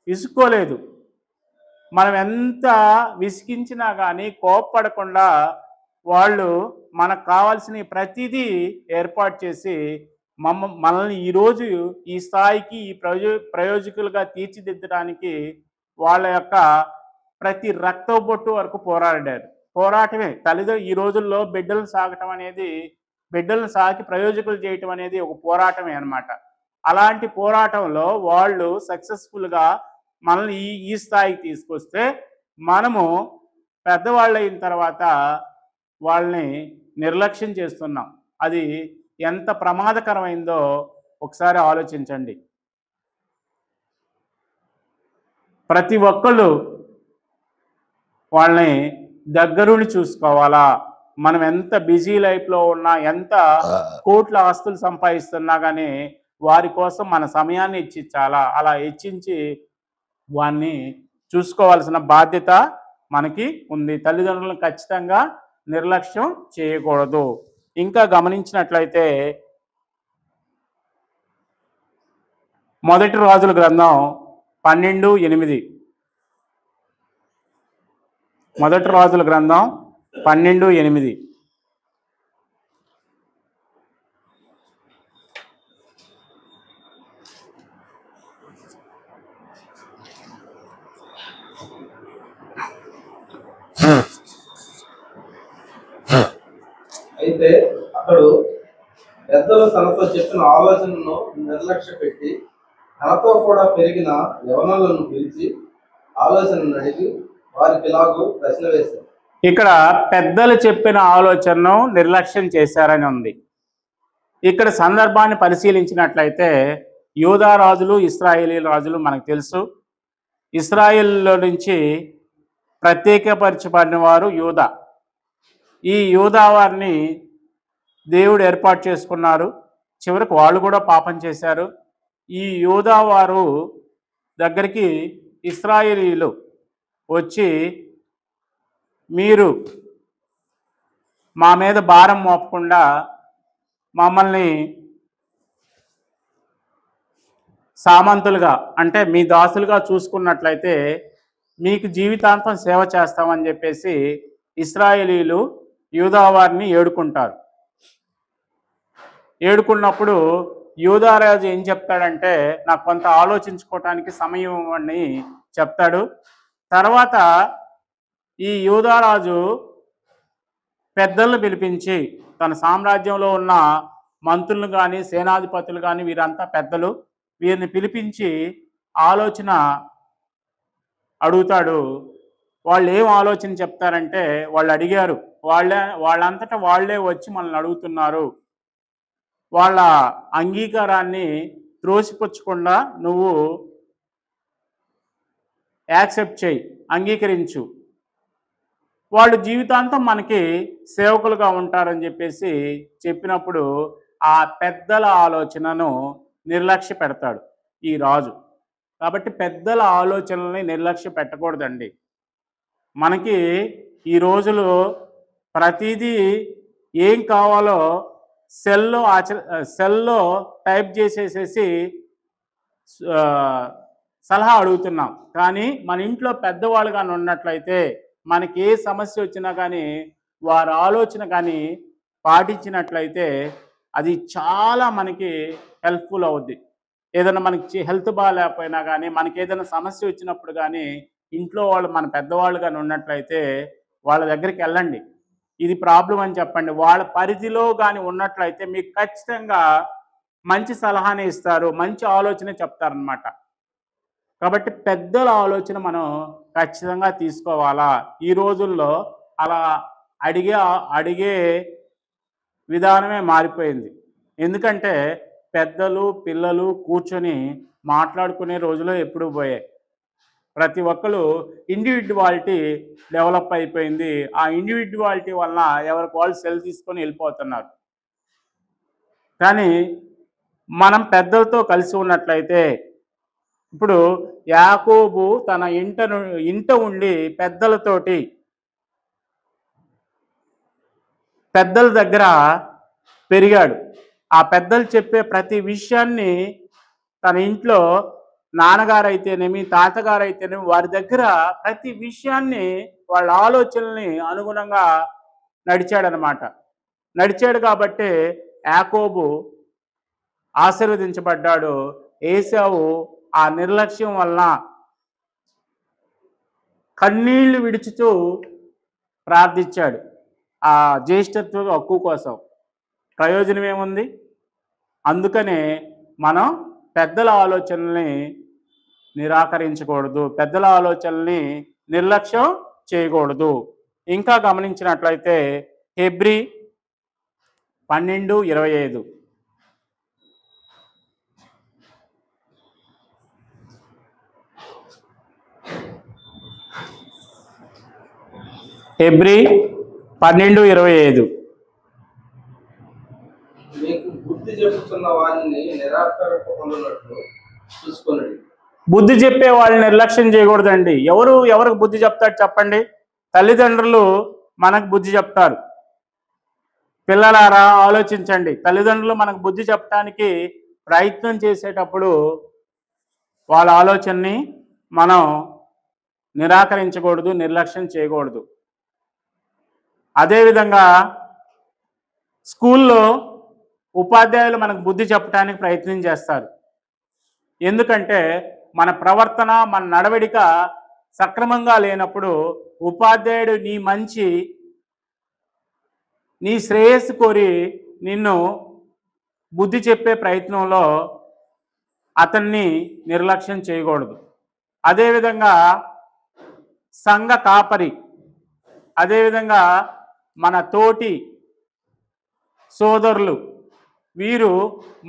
విసుక్కోలేదు. మనం ఎంత విసిగించినా కానీ కోప్పడకుండా వాళ్ళు మనకు కావాల్సిన ప్రతిదీ ఏర్పాటు చేసి మనల్ని ఈరోజు ఈ స్థాయికి ఈ ప్రయోజకులుగా తీర్చిదిద్దడానికి వాళ్ళ యొక్క ప్రతి రక్త బొట్టు వరకు పోరాడారు. పోరాటమే తల్లిదండ్రులు ఈ రోజుల్లో బిడ్డలను సాకి ప్రయోజకులు చేయటం అనేది ఒక పోరాటమే అన్నమాట. అలాంటి పోరాటంలో వాళ్ళు సక్సెస్ఫుల్గా మనల్ని ఈ స్థాయికి తీసుకొస్తే మనము పెద్దవాళ్ళు అయిన తర్వాత వాళ్ళని నిర్లక్ష్యం చేస్తున్నాం. అది ఎంత ప్రమాదకరమైందో ఒకసారి ఆలోచించండి. ప్రతి ఒక్కళ్ళు వాళ్ళని దగ్గరుండి చూసుకోవాలా. మనం ఎంత బిజీ లైఫ్లో ఉన్నా, ఎంత కోట్ల ఆస్తులు సంపాదిస్తున్నా కానీ వారి కోసం మన సమయాన్ని ఇచ్చించాలా. అలా ఇచ్చించి వారిని చూసుకోవాల్సిన బాధ్యత మనకి ఉంది. తల్లిదండ్రులను ఖచ్చితంగా నిర్లక్ష్యం చేయకూడదు. ఇంకా గమనించినట్లయితే మొదటి రాజుల గ్రంథం 12:8. మొదటి రాజుల గ్రంథం 12:8. అయితే అతడు పెద్దలు తనతో చెప్పిన ఆలోచనను నిర్లక్ష్య పెట్టి తనతో కూడా పెరిగిన యవనులను పిలిచి ఆలోచనను అడిగి వారికి ఇలాగూ ప్రశ్న వేశారు. ఇక్కడ పెద్దలు చెప్పిన ఆలోచనను నిర్లక్ష్యం చేశారని ఉంది. ఇక్కడ సందర్భాన్ని పరిశీలించినట్లయితే యూదా రాజులు, ఇశ్రాయేలీ రాజులు మనకు తెలుసు. ఇశ్రాయేల్లో నుంచి ప్రత్యేకపరచబడిన వారు యూదా. ఈ యూదా వారిని దేవుడు ఏర్పాటు చేసుకున్నారు. చివరికి వాళ్ళు కూడా పాపం చేశారు. ఈ యూదా వారు దగ్గరికి ఇశ్రాయేలీలు వచ్చి, మీరు మా మీద భారం మోపకుండా మమ్మల్ని సామంతులుగా అంటే మీ దాసులుగా చూసుకున్నట్లయితే మీకు జీవితాంతం సేవ చేస్తామని చెప్పేసి ఇశ్రాయేలీలు యూదా వారిని ఏడుకుంటారు. ఏడుకున్నప్పుడు యూదారాజు ఏం చెప్తాడంటే నాకు కొంత ఆలోచించుకోవటానికి సమయం అని చెప్తాడు. తర్వాత ఈ యూదారాజు పెద్దలను పిలిపించి తన సామ్రాజ్యంలో ఉన్న మంత్రులను కానీ సేనాధిపతులు కానీ వీరంతా పెద్దలు, వీరిని పిలిపించి ఆలోచన అడుగుతాడు. వాళ్ళు ఏం ఆలోచన చెప్తారంటే వాళ్ళు అడిగారు, వాళ్ళంతటా వాళ్ళే వచ్చి మనల్ని అడుగుతున్నారు, వాళ్ళ అంగీకారాన్ని త్రోసిపుచ్చకుండా నువ్వు యాక్సెప్ట్ చేయి, అంగీకరించు, వాళ్ళు జీవితాంతం మనకి సేవకులుగా ఉంటారని చెప్పేసి చెప్పినప్పుడు ఆ పెద్దల ఆలోచనను నిర్లక్ష్య పెడతాడు ఈ రాజు. కాబట్టి పెద్దల ఆలోచనల్ని నిర్లక్ష్య పెట్టకూడదండి. మనకి ఈ రోజులో ప్రతిదీ ఏం కావాలో సెల్లో టైప్ చేసేసేసి సలహా అడుగుతున్నాం. కానీ మన ఇంట్లో పెద్దవాళ్ళు కానీ ఉన్నట్లయితే మనకి ఏ సమస్య వచ్చినా కానీ వారి ఆలోచన కానీ పాటించినట్లయితే అది చాలా మనకి హెల్ప్ఫుల్ అవుద్ది. ఏదైనా మనకి హెల్త్ బాగాలేకపోయినా కానీ మనకి ఏదైనా సమస్య వచ్చినప్పుడు కానీ ఇంట్లో వాళ్ళు మన పెద్దవాళ్ళు కానీ ఉన్నట్లయితే వాళ్ళ దగ్గరికి వెళ్ళండి, ఇది ప్రాబ్లం అని చెప్పండి. వాళ్ళ పరిధిలో కానీ ఉన్నట్లయితే మీకు ఖచ్చితంగా మంచి సలహానే ఇస్తారు, మంచి ఆలోచనే చెప్తారనమాట. కాబట్టి పెద్దల ఆలోచన మనం ఖచ్చితంగా తీసుకోవాలా. ఈ రోజుల్లో అలా అడిగే విధానమే మారిపోయింది. ఎందుకంటే పెద్దలు పిల్లలు కూర్చొని మాట్లాడుకునే రోజులు ఎప్పుడు పోయాయి. ప్రతి ఒక్కరు ఇండివిజువాలిటీ డెవలప్ అయిపోయింది. ఆ ఇండివిజువాలిటీ వలన ఎవరికి వాళ్ళు సెల్ తీసుకొని వెళ్ళిపోతున్నారు. కానీ మనం పెద్దలతో కలిసి ఉన్నట్లయితే, ఇప్పుడు యాకోబు తన ఇంట ఉండి పెద్దలతోటి పెద్దల దగ్గర పెరిగాడు. ఆ పెద్దలు చెప్పే ప్రతి విషయాన్ని తన ఇంట్లో నాన్నగారు అయితేనేమి తాతగారు అయితేనేమి వారి దగ్గర ప్రతి విషయాన్ని వాళ్ళ ఆలోచనల్ని అనుగుణంగా నడిచాడు కాబట్టి యాకోబు ఆశీర్వదించబడ్డాడు. ఏశావు ఆ నిర్లక్ష్యం వలన కన్నీళ్లు విడుచుతూ ప్రార్థించాడు ఆ జ్యేష్ఠత్వ హక్కు కోసం. ప్రయోజనం ఏముంది? అందుకనే మనం పెద్దల ఆలోచనల్ని నిరాకరించకూడదు, పెద్దల ఆలోచనల్ని నిర్లక్ష్యం చేయకూడదు. ఇంకా గమనించినట్లయితే హెబ్రీ 12:25 హెబ్రీ 12:25 మీకు బుద్ధి చెప్పుతున్న వారిని నిరాకరింపకుండానట్లు చూసుకొనండి. బుద్ధి చెప్పే వాళ్ళని నిర్లక్ష్యం చేయకూడదండి. ఎవరికి బుద్ధి చెప్తాడు చెప్పండి? తల్లిదండ్రులు మనకు బుద్ధి చెప్తారు. పిల్లలారా ఆలోచించండి, తల్లిదండ్రులు మనకు బుద్ధి చెప్పడానికి ప్రయత్నం చేసేటప్పుడు వాళ్ళ ఆలోచనని మనం నిరాకరించకూడదు, నిర్లక్ష్యం చేయకూడదు. అదేవిధంగా స్కూల్లో ఉపాధ్యాయులు మనకు బుద్ధి చెప్పడానికి ప్రయత్నం చేస్తారు. ఎందుకంటే మన ప్రవర్తన మన నడవడిక సక్రమంగా లేనప్పుడు ఉపాధ్యాయుడు నీ శ్రేయస్సు కోరి నిన్ను బుద్ధి చెప్పే ప్రయత్నంలో అతన్ని నిర్లక్ష్యం చేయకూడదు. అదేవిధంగా సంఘ కాపరి, అదేవిధంగా మన తోటి సోదరులు, వీరు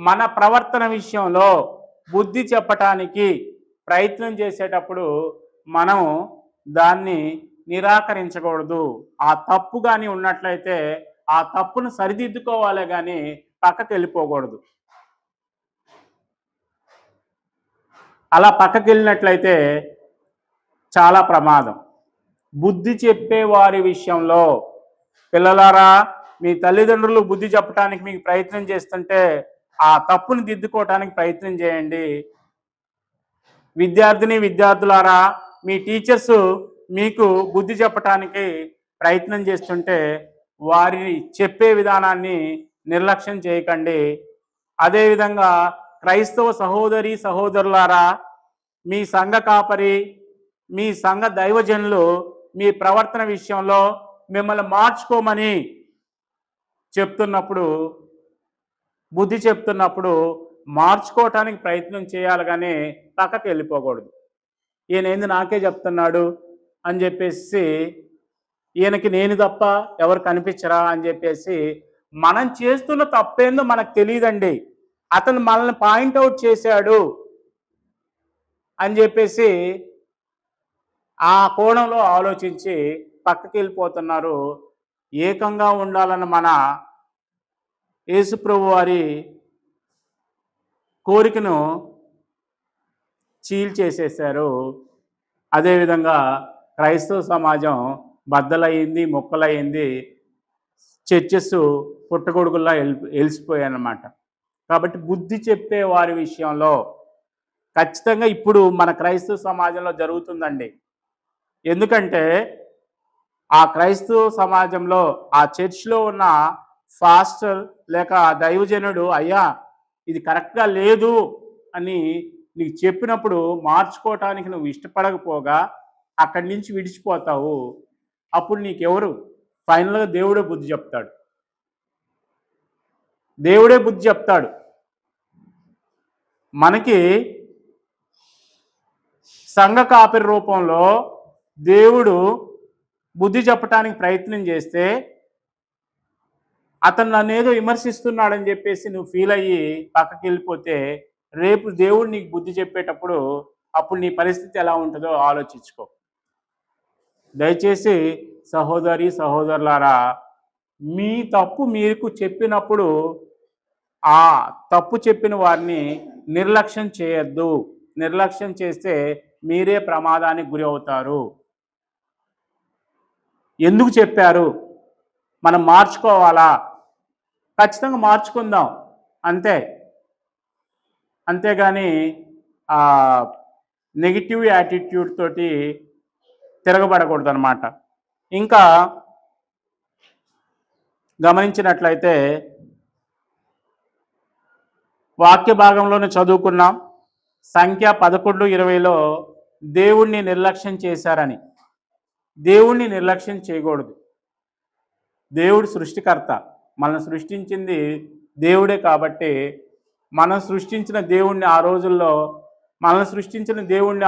మన ప్రవర్తన విషయంలో బుద్ధి చెప్పటానికి ప్రయత్నం చేసేటప్పుడు మనం దాన్ని నిరాకరించకూడదు. ఆ తప్పు కానీ ఉన్నట్లయితే ఆ తప్పును సరిదిద్దుకోవాలి కానీ పక్కకి వెళ్ళిపోకూడదు. అలా పక్కకి వెళ్ళినట్లయితే చాలా ప్రమాదం. బుద్ధి చెప్పే వారి విషయంలో, పిల్లలారా మీ తల్లిదండ్రులు బుద్ధి చెప్పడానికి మీకు ప్రయత్నం చేస్తుంటే ఆ తప్పును దిద్దుకోవటానికి ప్రయత్నం చేయండి. విద్యార్థులారా మీ టీచర్స్ మీకు బుద్ధి చెప్పటానికి ప్రయత్నం చేస్తుంటే వారిని చెప్పే విధానాన్ని నిర్లక్ష్యం చేయకండి. అదేవిధంగా క్రైస్తవ సహోదరి సహోదరులారా, మీ సంఘ కాపరి, మీ సంఘ దైవజనులు మీ ప్రవర్తన విషయంలో మిమ్మల్ని మార్చుకోమని చెప్తున్నప్పుడు, బుద్ధి చెప్తున్నప్పుడు మార్చుకోవటానికి ప్రయత్నం చేయాలి, కానీ పక్కకి వెళ్ళిపోకూడదు. ఈయనేంది నాకే చెప్తున్నాడు అని చెప్పేసి, ఈయనకి నేను తప్ప ఎవరు కనిపించరా అని చెప్పేసి, మనం చేస్తున్న తప్పేందో మనకు తెలియదండి. అతను మనల్ని పాయింట్అవుట్ చేశాడు అని చెప్పేసి ఆ కోణంలో ఆలోచించి పక్కకి వెళ్ళిపోతున్నారు. ఏకంగా ఉండాలన్న మన యేసుప్రభు వారి కోరికను చీల్చేసేసారు. అదేవిధంగా క్రైస్తవ సమాజం బద్దలయ్యింది, మొక్కలయ్యింది, చర్చెస్ పుట్టగొడుగుల్లా వెలిసిపోయాయన్నమాట. కాబట్టి బుద్ధి చెప్పే వారి విషయంలో ఖచ్చితంగా ఇప్పుడు మన క్రైస్తవ సమాజంలో జరుగుతుందండి. ఎందుకంటే ఆ క్రైస్తవ సమాజంలో ఆ చర్చ్లో ఉన్న ఫాస్టర్ లేక దైవజనుడు, అయ్యా ఇది కరెక్ట్గా లేదు అని నీకు చెప్పినప్పుడు మార్చుకోవటానికి నువ్వు ఇష్టపడకపోగా అక్కడి నుంచి విడిచిపోతావు. అప్పుడు నీకెవరు? ఫైనల్గా దేవుడే బుద్ధి చెప్తాడు. దేవుడే బుద్ధి చెప్తాడు. మనకి సంఘ కాపరి రూపంలో దేవుడు బుద్ధి చెప్పటానికి ప్రయత్నం చేస్తే, అతను నన్ను ఏదో విమర్శిస్తున్నాడని చెప్పేసి నువ్వు ఫీల్ అయ్యి పక్కకి వెళ్ళిపోతే, రేపు దేవుడు నీకు బుద్ధి చెప్పేటప్పుడు అప్పుడు నీ పరిస్థితి ఎలా ఉంటుందో ఆలోచించుకో. దయచేసి సహోదరి సహోదరులారా, మీ తప్పు మీకు చెప్పినప్పుడు ఆ తప్పు చెప్పిన వారిని నిర్లక్ష్యం చేయొద్దు. నిర్లక్ష్యం చేస్తే మీరే ప్రమాదానికి గురి అవుతారు. ఎందుకు చెప్పారు, మనం మార్చుకోవాలా, ఖచ్చితంగా మార్చుకుందాం అంతే. అంతేగాని నెగిటివ్ యాటిట్యూడ్ తోటి తిరగబడకూడదు అన్నమాట. ఇంకా గమనించినట్లయితే వాక్య భాగంలోనే చదువుకున్నాం, సంఖ్య 11:20లో దేవుణ్ణి నిర్లక్ష్యం చేశారని. దేవుణ్ణి నిర్లక్ష్యం చేయకూడదు. దేవుడు సృష్టికర్త, మనల్ని సృష్టించింది దేవుడే. కాబట్టి మనం సృష్టించిన దేవుణ్ణి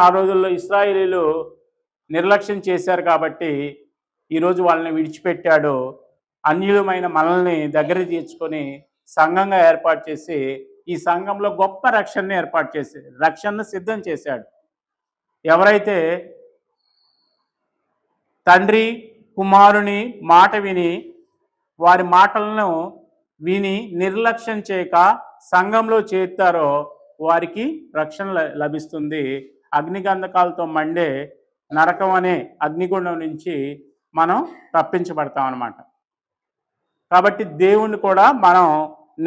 ఆ రోజుల్లో ఇశ్రాయేలీయులు నిర్లక్ష్యం చేశారు. కాబట్టి ఈరోజు వాళ్ళని విడిచిపెట్టాడు. అన్యులమైన మనల్ని దగ్గర తీర్చుకొని సంఘంగా ఏర్పాటు చేసి ఈ సంఘంలో గొప్ప రక్షణను సిద్ధం చేశాడు. ఎవరైతే తండ్రి కుమారుని మాట విని వారి మాటలను విని నిర్లక్ష్యం చేయక సంఘంలో చేరుతారో వారికి రక్షణ లభిస్తుంది. అగ్నిగంధకాలతో మండే నరకం అనే అగ్నిగుండం నుంచి మనం తప్పించబడతాం అన్నమాట. కాబట్టి దేవుణ్ణి కూడా మనం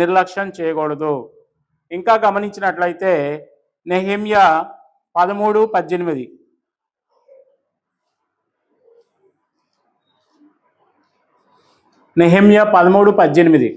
నిర్లక్ష్యం చేయకూడదు. ఇంకా గమనించినట్లయితే నెహెమ్యా 13:18 నెహెమ్యా 13:18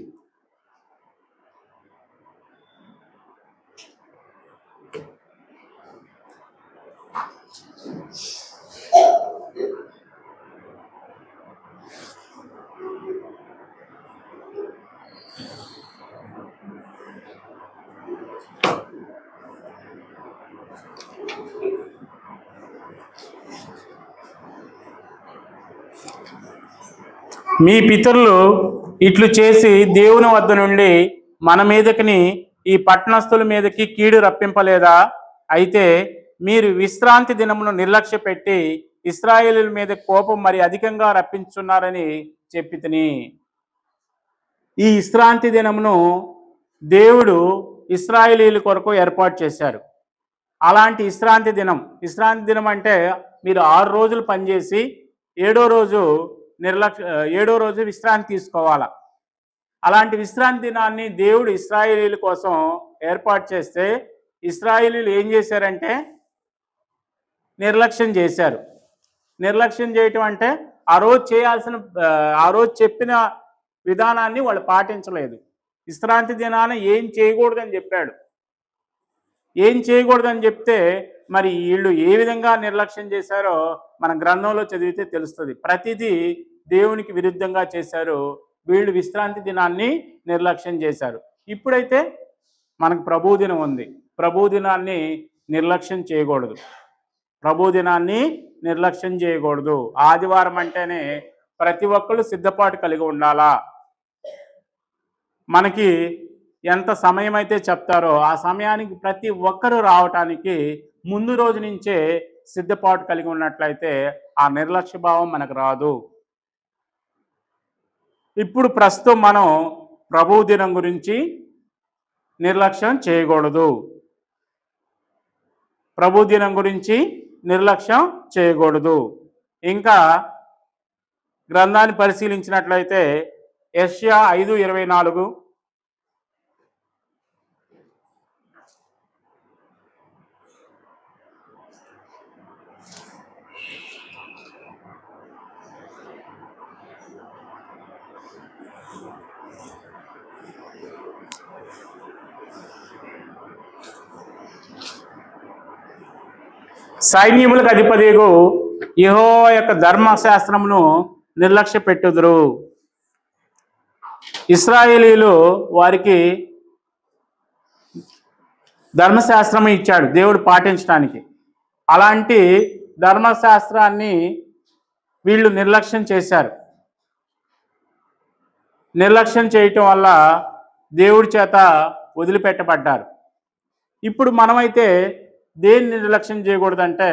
మీ పితరులు ఇట్లు చేసి దేవుని వద్ద నుండి మన మీదకిని ఈ పట్టణస్థుల మీదకి కీడు రప్పింపలేదా? అయితే మీరు విశ్రాంతి దినమును నిర్లక్ష్య పెట్టి ఇశ్రాయేలీయుల మీద కోపం మరి అధికంగా రప్పించున్నారని చెప్పితిని. ఈ విశ్రాంతి దినమును దేవుడు ఇశ్రాయేలీయుల కొరకు ఏర్పాటు చేశారు. అలాంటి విశ్రాంతి దినం అంటే మీరు 6 రోజులు పనిచేసి 7వ రోజు విశ్రాంతి తీసుకోవాలా. అలాంటి విశ్రాంతి దినాన్ని దేవుడు ఇశ్రాయేలీయుల కోసం ఏర్పాటు చేస్తే ఇశ్రాయేలీయులు ఏం చేశారంటే నిర్లక్ష్యం చేశారు. నిర్లక్ష్యం చేయటం అంటే ఆ రోజు చెప్పిన విధానాన్ని వాళ్ళు పాటించలేదు. విశ్రాంతి దినాన ఏం చేయకూడదని చెప్పాడు. ఏం చేయకూడదని చెప్తే మరి వీళ్ళు ఏ విధంగా నిర్లక్ష్యం చేశారో మన గ్రంథంలో చదివితే తెలుస్తుంది. ప్రతిదీ దేవునికి విరుద్ధంగా చేశారు. వీళ్ళు విశ్రాంతి దినాన్ని నిర్లక్ష్యం చేశారు. ఇప్పుడైతే మనకు ప్రభు దినం ఉంది. ప్రభు దినాన్ని నిర్లక్ష్యం చేయకూడదు. ప్రభు దినాన్ని నిర్లక్ష్యం చేయకూడదు. ఆదివారం అంటేనే ప్రతి ఒక్కళ్ళు సిద్ధపాటు కలిగి ఉండాలా. మనకి ఎంత సమయం అయితే చెప్తారో ఆ సమయానికి ప్రతి ఒక్కరూ రావటానికి ముందు రోజు నుంచే సిద్ధపాటు కలిగి ఉన్నట్లయితే ఆ నిర్లక్ష్య భావం మనకు రాదు. ఇప్పుడు ప్రస్తుతం మనం ప్రభు దినం గురించి నిర్లక్ష్యం చేయకూడదు. ప్రభు దినం గురించి నిర్లక్ష్యం చేయకూడదు. ఇంకా గ్రంథాన్ని పరిశీలించినట్లయితే యెషయా 5:24 సైన్యములకు అధిపతియగు యెహోవా యొక్క ధర్మశాస్త్రమును నిర్లక్ష్య పెట్టుదురు. ఇశ్రాయేలీలు వారికి ధర్మశాస్త్రం ఇచ్చాడు దేవుడు పాటించడానికి. అలాంటి ధర్మశాస్త్రాన్ని వీళ్ళు నిర్లక్ష్యం చేశారు. నిర్లక్ష్యం చేయటం వల్ల దేవుడి చేత వదిలిపెట్టబడ్డారు. ఇప్పుడు మనమైతే దేన్ని నిర్లక్ష్యం చేయకూడదంటే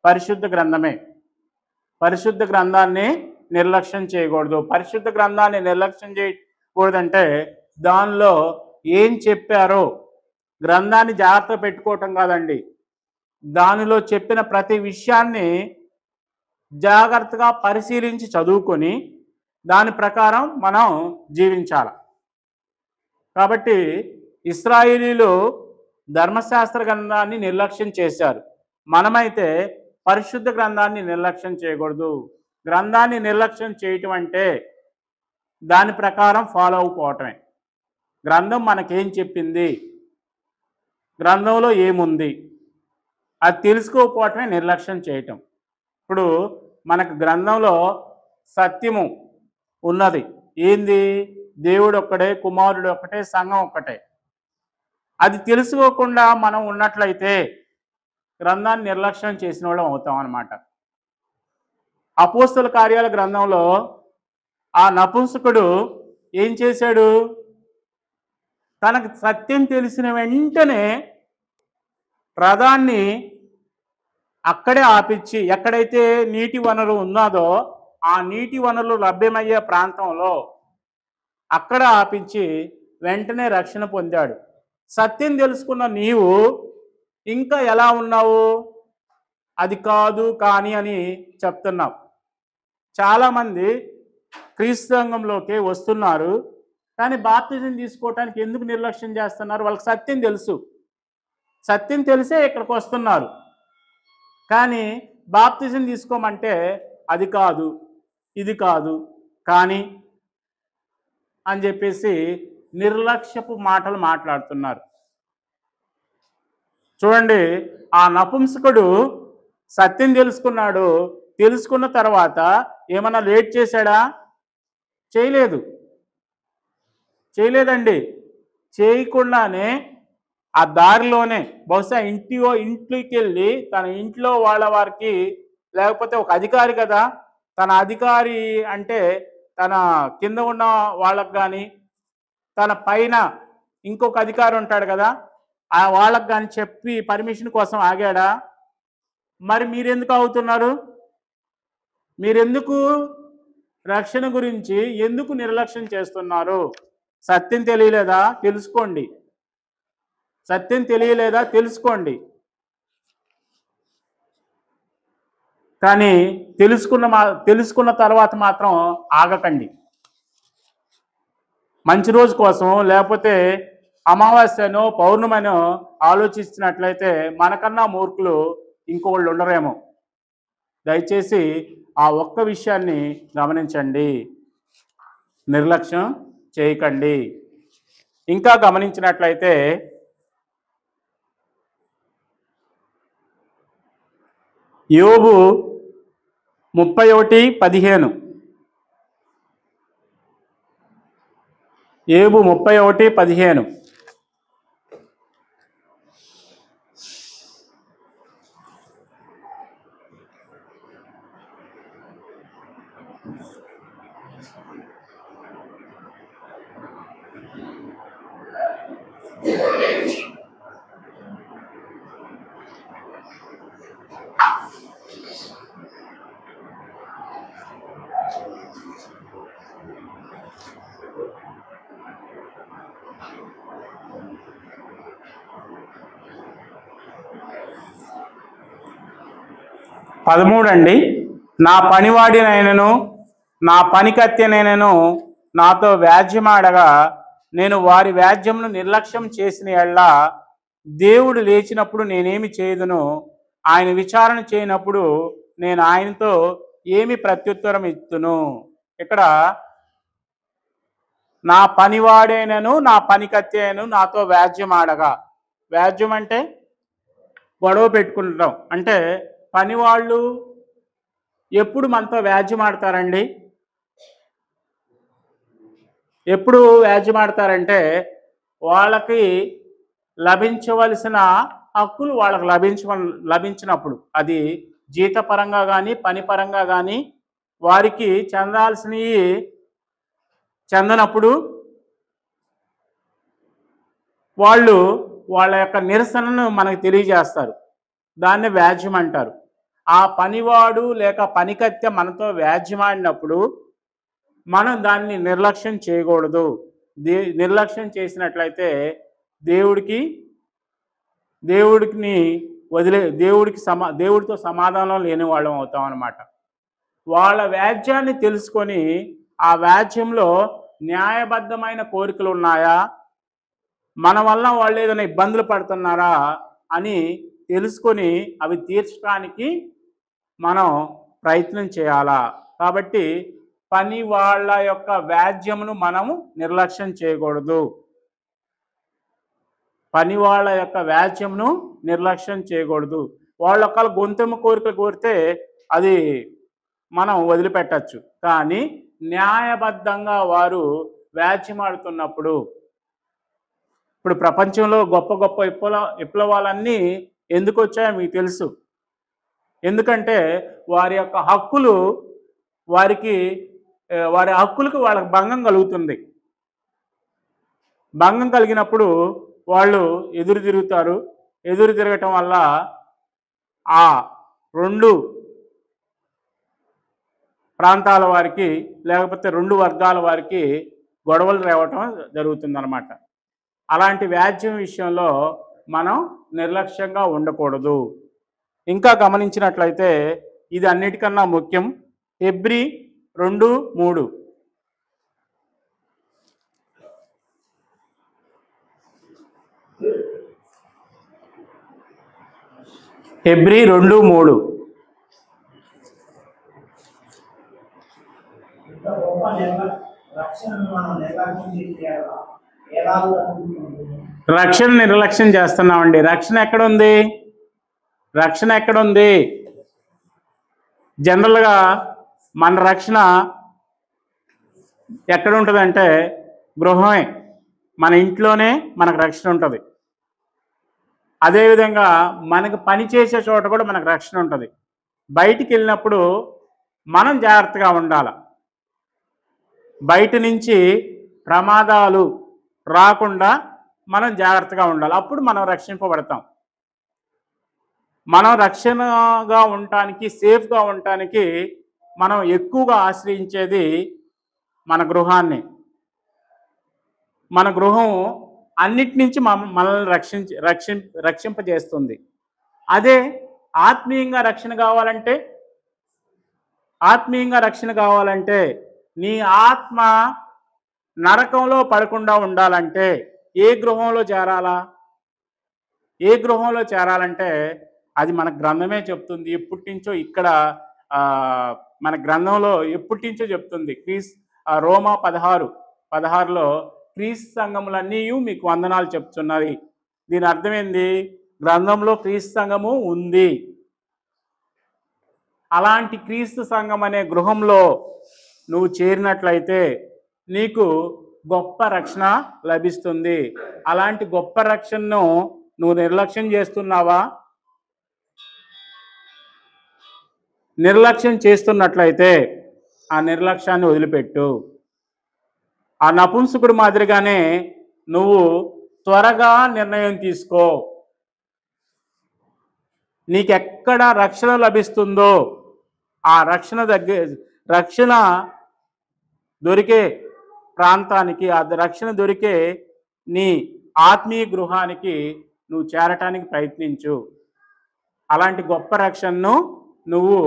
పరిశుద్ధ గ్రంథమే. పరిశుద్ధ గ్రంథాన్ని నిర్లక్ష్యం చేయకూడదు. పరిశుద్ధ గ్రంథాన్ని నిర్లక్ష్యం చేయకూడదంటే దానిలో ఏం చెప్పారో గ్రంథాన్ని జాగ్రత్త పెట్టుకోవటం కాదండి. దానిలో చెప్పిన ప్రతి విషయాన్ని జాగ్రత్తగా పరిశీలించి చదువుకొని దాని ప్రకారం మనం జీవించాలి. కాబట్టి ఇశ్రాయేలీలు ధర్మశాస్త్ర గ్రంథాన్ని నిర్లక్ష్యం చేశారు. మనమైతే పరిశుద్ధ గ్రంథాన్ని నిర్లక్ష్యం చేయకూడదు. గ్రంథాన్ని నిర్లక్ష్యం చేయటం అంటే దాని ప్రకారం ఫాలో అయిపోవటమే. గ్రంథం మనకేం చెప్పింది, గ్రంథంలో ఏముంది అది తెలుసుకోకపోవటమే నిర్లక్ష్యం చేయటం. ఇప్పుడు మనకు గ్రంథంలో సత్యము ఉన్నది. ఏంది? దేవుడు ఒక్కడే, కుమారుడు ఒక్కటే, సంఘం ఒక్కటే. అది తెలుసుకోకుండా మనం ఉన్నట్లయితే గ్రంథాన్ని నిర్లక్ష్యం చేసిన వాళ్ళం అవుతాం అన్నమాట. అపోస్తల కార్యాల గ్రంథంలో ఆ నపుంసకుడు ఏం చేశాడు? తనకు సత్యం తెలిసిన వెంటనే రథాన్ని అక్కడే ఆపించి, ఎక్కడైతే నీటి వనరు ఉన్నదో ఆ నీటి వనరులు లభ్యమయ్యే ప్రాంతంలో అక్కడ ఆపించి వెంటనే రక్షణ పొందాడు. సత్యం తెలుసుకున్న నీవు ఇంకా ఎలా ఉన్నావు? అది కాదు కానీ అని చెప్తున్నావు. చాలామంది క్రీస్తు సంఘంలోకి వస్తున్నారు, కానీ బాప్తిజం తీసుకోవటానికి ఎందుకు నిర్లక్ష్యం చేస్తున్నారు? వాళ్ళకి సత్యం తెలుసు, సత్యం తెలిసే ఇక్కడికి వస్తున్నారు. కానీ బాప్తిజం తీసుకోమంటే అది కాదు, ఇది కాదు కానీ అని చెప్పేసి నిర్లక్ష్యపు మాటలు మాట్లాడుతున్నారు. చూడండి, ఆ నపుంసకుడు సత్యం తెలుసుకున్నాడు. తెలుసుకున్న తర్వాత ఏమన్నా లేట్ చేశాడా? చేయలేదండి. చేయకుండానే ఆ దారిలోనే బహుశా ఇంట్లోకి వెళ్ళి తన ఇంట్లో వాళ్ళ వారికి, లేకపోతే ఒక అధికారి కదా, తన అధికారి అంటే తన కింద ఉన్న వాళ్ళకు కానీ తన పైన ఇంకొక అధికారి ఉంటాడు కదా, ఆ వాళ్ళకు కానీ చెప్పి పర్మిషన్ కోసం ఆగాడా? మరి మీరెందుకు ఆగుతున్నారు? మీరెందుకు రక్షణ గురించి ఎందుకు నిర్లక్ష్యం చేస్తున్నారు? సత్యం తెలియలేదా? తెలుసుకోండి. సత్యం తెలియలేదా? కానీ తెలుసుకున్న తర్వాత మాత్రం ఆగకండి. మంచి రోజు కోసం లేకపోతే అమావాస్యనో పౌర్ణమనో ఆలోచిస్తున్నట్లయితే మనకన్నా మూర్ఖులు ఇంకోళ్ళు ఉండరేమో. దయచేసి ఆ ఒక్క విషయాన్ని గమనించండి, నిర్లక్ష్యం చేయకండి. ఇంకా గమనించినట్లయితే యోబు 31:15. యోబు 31:15. అండి, నా పనివాడినైనను నా పనికత్తెనైనను నాతో వ్యాజ్యమాడగా నేను వారి వ్యాజ్యమును నిర్లక్ష్యం చేసిన యెడల దేవుడు లేచినప్పుడు నేనేమి చేయుదును? ఆయన విచారణ చేయనప్పుడు నేను ఆయనతో ఏమి ప్రత్యుత్తరం ఇస్తును? ఇక్కడ నా పనివాడైనను నా పనికత్తెను నాతో వ్యాజ్యమాడగా, వ్యాజ్యం అంటే గొడవ పెట్టుకుంటాం. అంటే పనివాళ్ళు ఎప్పుడు మనతో వ్యాజ్యమాడతారండి? ఎప్పుడు వ్యాజ్యమాడతారంటే వాళ్ళకి లభించవలసిన హక్కులు వాళ్ళకి లభించినప్పుడు, అది జీతపరంగా కానీ పని పరంగా కానీ వారికి చెందాల్సినవి చెందనప్పుడు వాళ్ళు వాళ్ళ యొక్క నిరసనను మనకు తెలియజేస్తారు. దాన్ని వ్యాజ్యం అంటారు. ఆ పనివాడు లేక పనికత్తె మనతో వ్యాజ్యమాడినప్పుడు మనం దాన్ని నిర్లక్ష్యం చేయకూడదు. నిర్లక్ష్యం చేసినట్లయితే దేవుడితో సమాధానం లేని వాళ్ళం అవుతాం అన్నమాట. వాళ్ళ వ్యాజ్యాన్ని తెలుసుకొని ఆ వ్యాజ్యంలో న్యాయబద్ధమైన కోరికలు ఉన్నాయా, మన వల్ల వాళ్ళు ఏదైనా ఇబ్బందులు పడుతున్నారా అని తెలుసుకొని అవి తీర్చడానికి మనం ప్రయత్నం చేయాలా. కాబట్టి పని వాళ్ళ యొక్క వ్యాజ్యమును మనము నిర్లక్ష్యం చేయకూడదు. పని వాళ్ళ యొక్క వ్యాజ్యమును నిర్లక్ష్యం చేయకూడదు. వాళ్ళ ఒక గొంతెమ్మ కోరికలు కోరితే అది మనం వదిలిపెట్టచ్చు. కానీ న్యాయబద్ధంగా వారు వ్యాజ్యమాడుతున్నప్పుడు, ఇప్పుడు ప్రపంచంలో గొప్ప గొప్ప విప్లవాలన్నీ ఎందుకు వచ్చాయో మీకు తెలుసు. ఎందుకంటే వారి యొక్క హక్కులు వారి హక్కులకు వాళ్ళకి భంగం కలుగుతుంది. భంగం కలిగినప్పుడు వాళ్ళు ఎదురు తిరుగుతారు. ఎదురు తిరగటం వల్ల ఆ రెండు ప్రాంతాల వారికి లేకపోతే రెండు వర్గాల వారికి గొడవలు రేవటం జరుగుతుందన్నమాట. అలాంటి వ్యాజ్యం విషయంలో మనం నిర్లక్ష్యంగా ఉండకూడదు. ఇంకా గమనించినట్లయితే ఇది అన్నిటికన్నా ముఖ్యం. హెబ్రీ 2:3. హెబ్రీ 2:3. రక్షణ నిర్లక్ష్యం చేస్తున్నామండి. రక్షణ ఎక్కడుంది? రక్షణ ఎక్కడుంది? జనరల్గా మన రక్షణ ఎక్కడ ఉంటుందంటే గృహమే, మన ఇంట్లోనే మనకు రక్షణ ఉంటుంది. అదేవిధంగా మనకు పని చేసే చోట కూడా మనకు రక్షణ ఉంటుంది. బయటికి వెళ్ళినప్పుడు మనం జాగ్రత్తగా ఉండాలి. బయట నుంచి ప్రమాదాలు రాకుండా మనం జాగ్రత్తగా ఉండాలి. అప్పుడు మనం రక్షింపబడతాం. మనం రక్షణగా ఉండటానికి, సేఫ్గా ఉండటానికి మనం ఎక్కువగా ఆశ్రయించేది మన గృహాన్ని. మన గృహం అన్నిటి నుంచి మనల్ని రక్షింపజేస్తుంది. అదే ఆత్మీయంగా రక్షణ కావాలంటే నీ ఆత్మ నరకంలో పడకుండా ఉండాలంటే ఏ గృహంలో చేరాలా? ఏ గృహంలో చేరాలంటే అది మన గ్రంథమే చెప్తుంది. ఎప్పటి నుంచో ఇక్కడ మన గ్రంథంలో ఎప్పటి నుంచో చెప్తుంది. రోమా 16:16లో క్రీస్తు సంఘములన్నీ మీకు వందనాలు చెప్తున్నది. దీని అర్థం ఏంది? గ్రంథంలో క్రీస్తు సంఘము ఉంది. అలాంటి క్రీస్తు సంఘం అనే గృహంలో నువ్వు చేరినట్లయితే నీకు గొప్ప రక్షణ లభిస్తుంది. అలాంటి గొప్ప రక్షణను నువ్వు నిర్లక్ష్యం చేస్తున్నావా? నిర్లక్ష్యం చేస్తున్నట్లయితే ఆ నిర్లక్ష్యాన్ని వదిలిపెట్టు. ఆ నపుంసకుడు మాదిరిగానే నువ్వు త్వరగా నిర్ణయం తీసుకో. నీకెక్కడ రక్షణ లభిస్తుందో ఆ రక్షణ దొరికే ప్రాంతానికి, ఆ రక్షణ దొరికే నీ ఆత్మీయ గృహానికి నువ్వు చేరటానికి ప్రయత్నించు. అలాంటి గొప్ప రక్షణను నువ్వు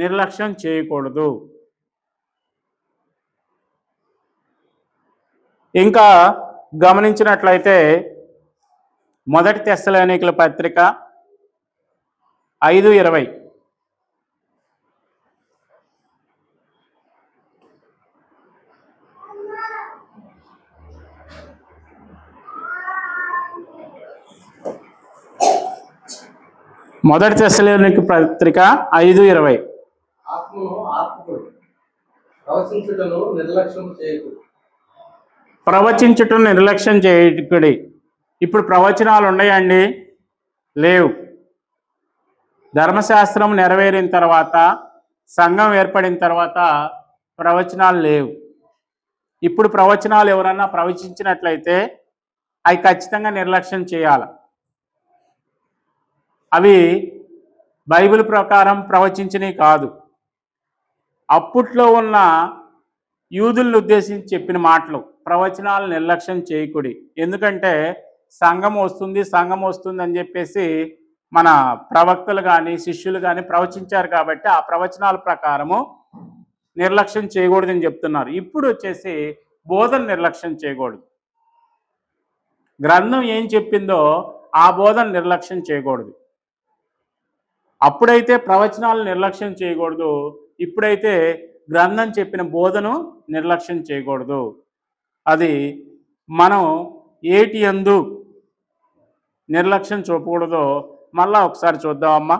నిర్లక్ష్యం చేయకూడదు. ఇంకా గమనించినట్లయితే 1 తెస్సలోనికల పత్రిక 5:20 1 తెస్సలోనికల పత్రిక 5:20 ఆత్మను ఆత్మకుడు ప్రవచించుటను నిర్లక్ష్యం చేయకు. ప్రవచించుటను నిర్లక్ష్యం చేయకుడి. ఇప్పుడు ప్రవచనాలు ఉన్నాయండి? లేవు. ధర్మశాస్త్రం నెరవేరిన తర్వాత, సంఘం ఏర్పడిన తర్వాత ప్రవచనాలు లేవు. ఇప్పుడు ప్రవచనాలు ఎవరన్నా ప్రవచించినట్లయితే అవి ఖచ్చితంగా నిర్లక్ష్యం చేయాలి. అవి బైబిల్ ప్రకారం ప్రవచించినవి కాదు. అప్పట్లో ఉన్న యూదులను ఉద్దేశించి చెప్పిన మాటలు. ప్రవచనాలు నిర్లక్ష్యం చేయకుడి. ఎందుకంటే సంఘం వస్తుంది అని చెప్పేసి మన ప్రవక్తలు కానీ శిష్యులు కానీ ప్రవచించారు కాబట్టి ఆ ప్రవచనాల ప్రకారము నిర్లక్ష్యం చేయకూడదని చెప్తున్నారు. ఇప్పుడు వచ్చేసి బోధన నిర్లక్ష్యం చేయకూడదు. గ్రంథం ఏం చెప్పిందో ఆ బోధన నిర్లక్ష్యం చేయకూడదు. అప్పుడైతే ప్రవచనాలు నిర్లక్ష్యం చేయకూడదు. ఇప్పుడైతే గ్రంథం చెప్పిన బోధను నిర్లక్ష్యం చేయకూడదు. అది మనం ఏటి యందు నిర్లక్ష్యం చూపకూడదో మళ్ళా ఒకసారి చూద్దామమ్మా.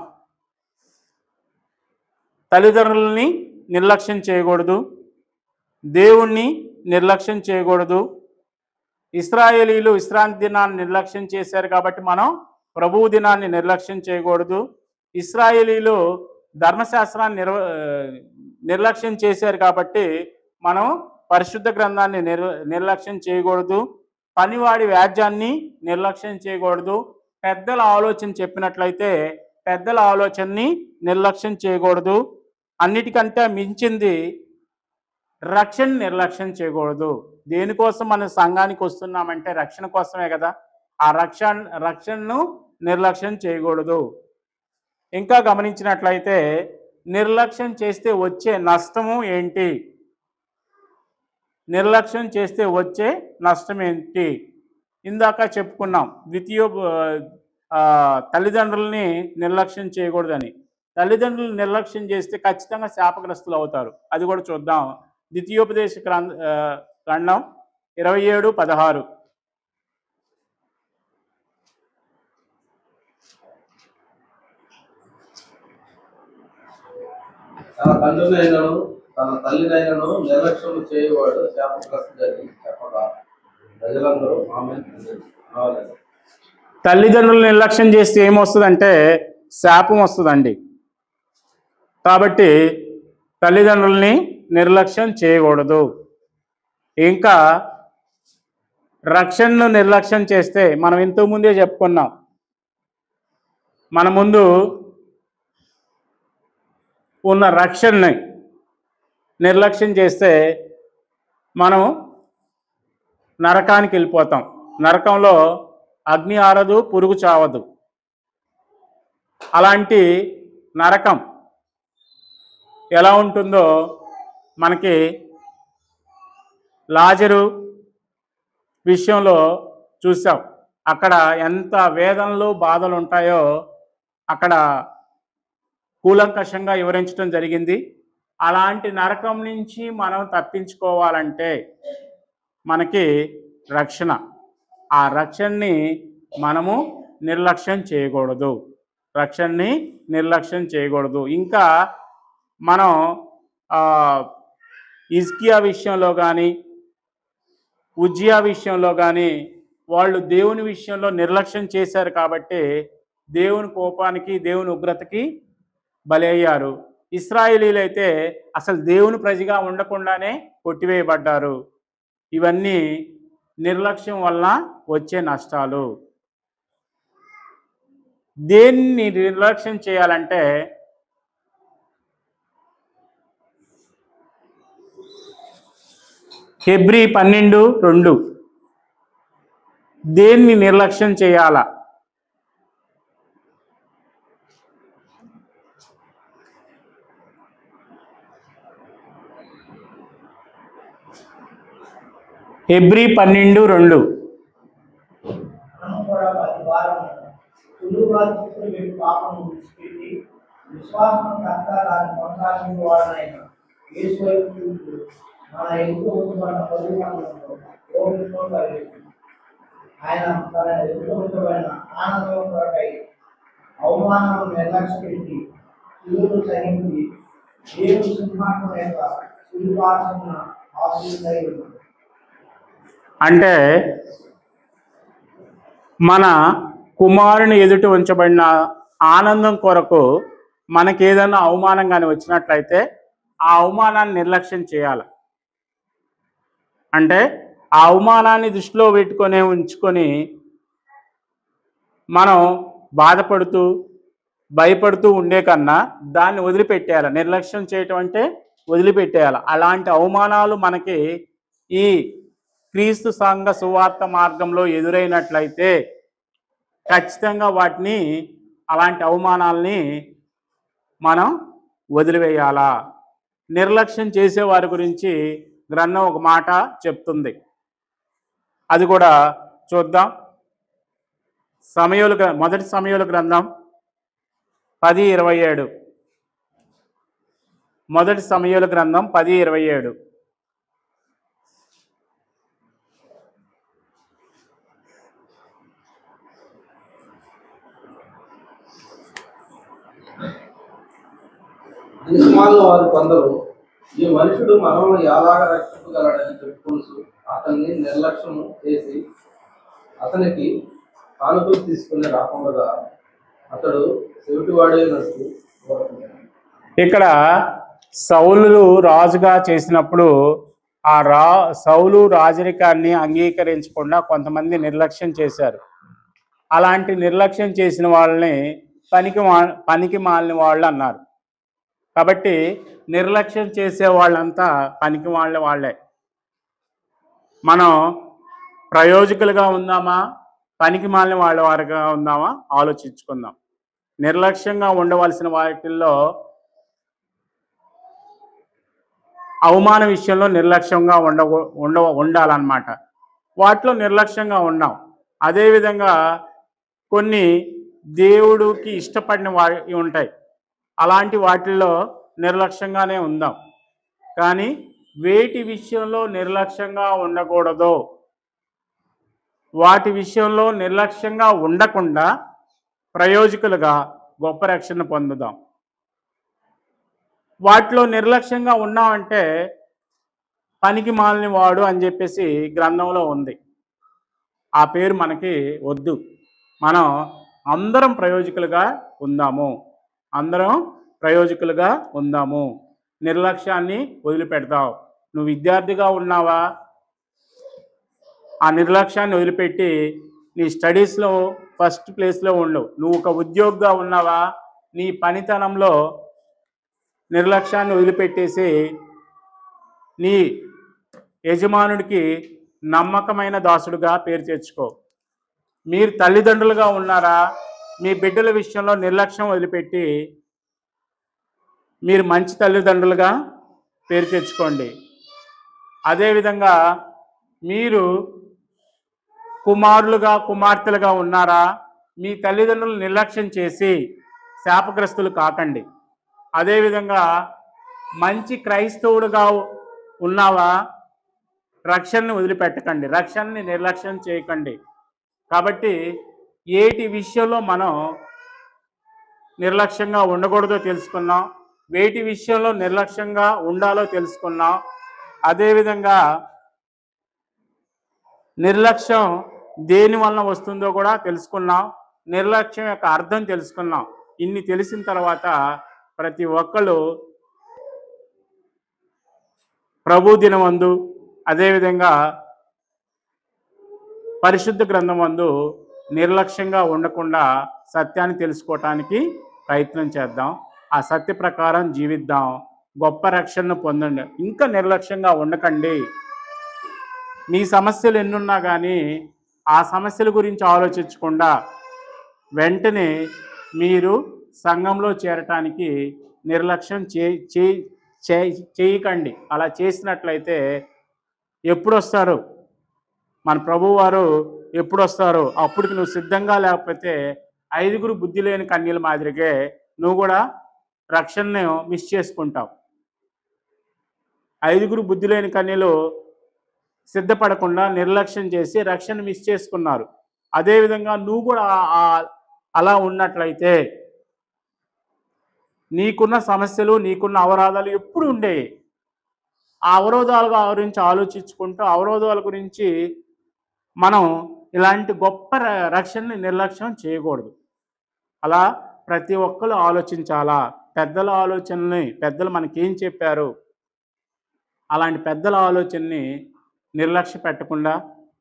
తల్లిదండ్రులని నిర్లక్ష్యం చేయకూడదు. దేవుణ్ణి నిర్లక్ష్యం చేయకూడదు. ఇశ్రాయేలీలు విశ్రాంతి దినాన్ని నిర్లక్ష్యం చేశారు కాబట్టి మనం ప్రభువు దినాన్ని నిర్లక్ష్యం చేయకూడదు. ఇశ్రాయేలీలు ధర్మశాస్త్రాన్ని నిర్లక్ష్యం చేశారు కాబట్టి మనం పరిశుద్ధ గ్రంథాన్ని నిర్లక్ష్యం చేయకూడదు. పనివాడి వ్యాజ్యాన్ని నిర్లక్ష్యం చేయకూడదు. పెద్దల ఆలోచన చెప్పినట్లయితే పెద్దల ఆలోచనని నిర్లక్ష్యం చేయకూడదు. అన్నిటికంటే మించింది రక్షణ నిర్లక్ష్యం చేయకూడదు. దేనికోసం మనం సంఘానికి వస్తున్నామంటే రక్షణ కోసమే కదా. ఆ రక్షణను నిర్లక్ష్యం చేయకూడదు. ఇంకా గమనించినట్లయితే నిర్లక్ష్యం చేస్తే వచ్చే నష్టము ఏంటి? నిర్లక్ష్యం చేస్తే వచ్చే నష్టం ఏంటి? ఇందాక చెప్పుకున్నాం తల్లిదండ్రులని నిర్లక్ష్యం చేయకూడదని. తల్లిదండ్రులు నిర్లక్ష్యం చేస్తే ఖచ్చితంగా శాపగ్రస్తులు అవుతారు. అది కూడా చూద్దాం. ద్వితీయోపదేశ కాండం 27:16. తన తండ్రినైనను తన తల్లినైనను నిర్లక్ష్యం చేయవాడు శాపగ్రస్తుడని చెప్పగా ప్రజలందరూ ఆమేన్ అనాలి. తల్లిదండ్రులు నిర్లక్ష్యం చేస్తే ఏమొస్తుందంటే శాపం వస్తుందండి. కాబట్టి తల్లిదండ్రుల్ని నిర్లక్ష్యం చేయకూడదు. ఇంకా రక్షణను నిర్లక్ష్యం చేస్తే మనం ఇంతకుముందే చెప్పుకున్నాం. మన ముందు ఉన్న రక్షణని నిర్లక్ష్యం చేస్తే మనం నరకానికి వెళ్ళిపోతాం. నరకంలో అగ్ని ఆరదు, పురుగు చావదు. అలాంటి నరకం ఎలా ఉంటుందో మనకి లాజరు విషయంలో చూసాం. అక్కడ ఎంత వేదనలు బాధలు ఉంటాయో అక్కడ కూలంకషంగా వివరించడం జరిగింది. అలాంటి నరకం నుంచి మనం తప్పించుకోవాలంటే మనకి రక్షణ. ఆ రక్షణని మనము నిర్లక్ష్యం చేయకూడదు. రక్షణని నిర్లక్ష్యం చేయకూడదు. ఇంకా మనం హిజ్కియా విషయంలో కానీ ఉజ్జియా విషయంలో కానీ వాళ్ళు దేవుని విషయంలో నిర్లక్ష్యం చేశారు కాబట్టి దేవుని కోపానికి దేవుని ఉగ్రతకి బలి అయ్యారు. ఇశ్రాయేలీలైతే అసలు దేవుని ప్రజగా ఉండకుండానే కొట్టివేయబడ్డారు. ఇవన్నీ నిర్లక్ష్యం వలన వచ్చే నష్టాలు. దేన్ని నిర్లక్ష్యం చేయాలంటే హెబ్రీ 12:2 దేన్ని నిర్లక్ష్యం చేయాలా? హెబ్రీ 12:2 మనం కూడా ప్రతి వారం సులువుగా తీసుకుని పాపను విడిచిపెట్టి విశ్వాసం కర్త దాన్ని కొనసాగించేవాడనైనా యేసు వైపు చూస్తూ మన ఎదుట ఉంచబడిన పరిమాణంలో ఓపికతో ఆయన తన ఎదుట ఉంచబడిన ఆనందం కొరకై అవమానాలను నిర్లక్ష్యపెట్టి సులువును సహించి దేవుని సింహాసనం యొక్క సులువాసన ఆశీర్వదై ఉన్నాడు. అంటే మన కుమారుని ఎదుట ఉంచబడిన ఆనందం కొరకు మనకేదైనా అవమానం కానీ వచ్చినట్లయితే ఆ అవమానాన్ని నిర్లక్ష్యం చేయాలి. అంటే ఆ అవమానాన్ని దృష్టిలో ఉంచుకొని మనం బాధపడుతూ భయపడుతూ ఉండే కన్నా దాన్ని వదిలిపెట్టేయాలి. నిర్లక్ష్యం చేయటం అంటే వదిలిపెట్టేయాలి. అలాంటి అవమానాలు మనకి ఈ క్రీస్తు సంఘ సువార్త మార్గంలో ఎదురైనట్లయితే ఖచ్చితంగా అలాంటి అవమానాలని మనం వదిలివేయాలా. నిర్లక్ష్యం చేసేవారి గురించి గ్రంథం ఒక మాట చెప్తుంది. అది కూడా చూద్దాం. మొదటి సమూయేలు గ్రంథం 10:27. మొదటి సమూయేలు గ్రంథం 10:27. దేశమాలిన వారు కొందరు ఈ మనుషుడు మనల్ని ఎలాగ రక్షించగలడని చెప్పుకుంటూ అతన్ని నిర్లక్ష్యం చేసి అతనికి కానుకలు తీసుకుని రాకుండా అతడు చెవిటివాడైనట్టు. ఇక్కడ సౌలు రాజుగా చేసినప్పుడు సౌలు రాజరికాన్ని అంగీకరించకుండా కొంతమంది నిర్లక్ష్యం చేశారు. అలాంటి నిర్లక్ష్యం చేసిన వాళ్ళని పనికి మాలిన వాళ్ళు అన్నారు. కాబట్టి నిర్లక్ష్యం చేసే వాళ్ళంతా పనికి వాళ్ళే. మనం ప్రయోజకులుగా ఉందామా, పనికి మాలిన వారిగా ఉందామా ఆలోచించుకుందాం. నిర్లక్ష్యంగా ఉండవలసిన వాటిల్లో అవమాన విషయంలో నిర్లక్ష్యంగా ఉండాలన్నమాట. వాటిలో నిర్లక్ష్యంగా ఉన్నాం. అదేవిధంగా కొన్ని దేవుడికి ఇష్టపడిన ఉంటాయి. అలాంటి వాటిల్లో నిర్లక్ష్యంగానే ఉందాం. కానీ వేటి విషయంలో నిర్లక్ష్యంగా ఉండకూడదో వాటి విషయంలో నిర్లక్ష్యంగా ఉండకుండా ప్రయోజకులుగా గొప్ప రక్షణ పొందుదాం. వాటిలో నిర్లక్ష్యంగా ఉన్నామంటే పనికి మాలిన వాడు అని చెప్పేసి గ్రంథంలో ఉంది. ఆ పేరు మనకి వద్దు. మనం అందరం ప్రయోజకులుగా ఉందాము. నిర్లక్ష్యాన్ని వదిలిపెడతావు. నువ్వు విద్యార్థిగా ఉన్నావా, ఆ నిర్లక్ష్యాన్ని వదిలిపెట్టి నీ స్టడీస్లో ఫస్ట్ ప్లేస్లో ఉండు. నువ్వు ఒక ఉద్యోగిగా ఉన్నావా, నీ పనితనంలో నిర్లక్ష్యాన్ని వదిలిపెట్టేసి నీ యజమానుడికి నమ్మకమైన దాసుడుగా పేరు తెచ్చుకో. మీరు తల్లిదండ్రులుగా ఉన్నారా, మీ బిడ్డల విషయంలో నిర్లక్ష్యం వదిలిపెట్టి మీరు మంచి తల్లిదండ్రులుగా పేరు తెచ్చుకోండి. అదేవిధంగా మీరు కుమారులుగా కుమార్తెలుగా ఉన్నారా, మీ తల్లిదండ్రులు నిర్లక్ష్యం చేసి శాపగ్రస్తులు కాకండి. అదేవిధంగా మంచి క్రైస్తవుడుగా ఉన్నావా, రక్షణని వదిలిపెట్టకండి, రక్షణని నిర్లక్ష్యం చేయకండి. కాబట్టి ఏటి విషయంలో మనం నిర్లక్ష్యంగా ఉండకూడదో తెలుసుకున్నాం, వేటి విషయంలో నిర్లక్ష్యంగా ఉండాలో తెలుసుకున్నాం. అదేవిధంగా నిర్లక్ష్యం దేని వలన వస్తుందో కూడా తెలుసుకున్నాం, నిర్లక్ష్యం యొక్క అర్థం తెలుసుకున్నాం. ఇన్ని తెలిసిన తర్వాత ప్రతి ఒక్కళ్ళు ప్రభు దినమందు అదేవిధంగా పరిశుద్ధ గ్రంథం అందు నిర్లక్ష్యంగా ఉండకుండా సత్యాన్ని తెలుసుకోవటానికి ప్రయత్నం చేద్దాం. ఆ సత్య ప్రకారం జీవిద్దాం, గొప్ప రక్షణను పొందండి. ఇంకా నిర్లక్ష్యంగా ఉండకండి. మీ సమస్యలు ఎన్నున్నా కానీ ఆ సమస్యల గురించి ఆలోచించకుండా వెంటనే మీరు సంఘంలో చేరటానికి నిర్లక్ష్యం చేయకండి. అలా చేసినట్లయితే ఎప్పుడు వస్తారు మన ప్రభువారు, ఎప్పుడు వస్తారో అప్పటికి నువ్వు సిద్ధంగా లేకపోతే 5గురు బుద్ధి లేని కన్యల మాదిరిగే నువ్వు కూడా రక్షణను మిస్ చేసుకుంటావు. 5గురు బుద్ధి లేని కన్యలు సిద్ధపడకుండా నిర్లక్ష్యం చేసి రక్షణ మిస్ చేసుకున్నారు. అదేవిధంగా నువ్వు కూడా అలా ఉన్నట్లయితే నీకున్న సమస్యలు, నీకున్న అవరోధాలు ఎప్పుడు ఉండేవి. ఆ అవరోధాల గురించి ఆలోచించుకుంటూ అవరోధాల గురించి మనం ఇలాంటి గొప్ప రక్షణని నిర్లక్ష్యం చేయకూడదు. అలా ప్రతి ఒక్కరు ఆలోచించాలా. పెద్దల ఆలోచనని, పెద్దలు మనకేం చెప్పారు, అలాంటి పెద్దల ఆలోచనని నిర్లక్ష్య పెట్టకుండా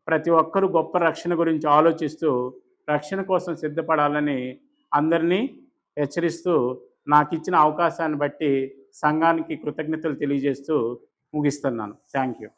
ప్రతి ఒక్కరూ గొప్ప రక్షణ గురించి ఆలోచిస్తూ రక్షణ కోసం సిద్ధపడాలని అందరినీ హెచ్చరిస్తూ నాకు ఇచ్చిన అవకాశాన్ని బట్టి సంఘానికి కృతజ్ఞతలు తెలియజేస్తూ ముగిస్తున్నాను. Thank you.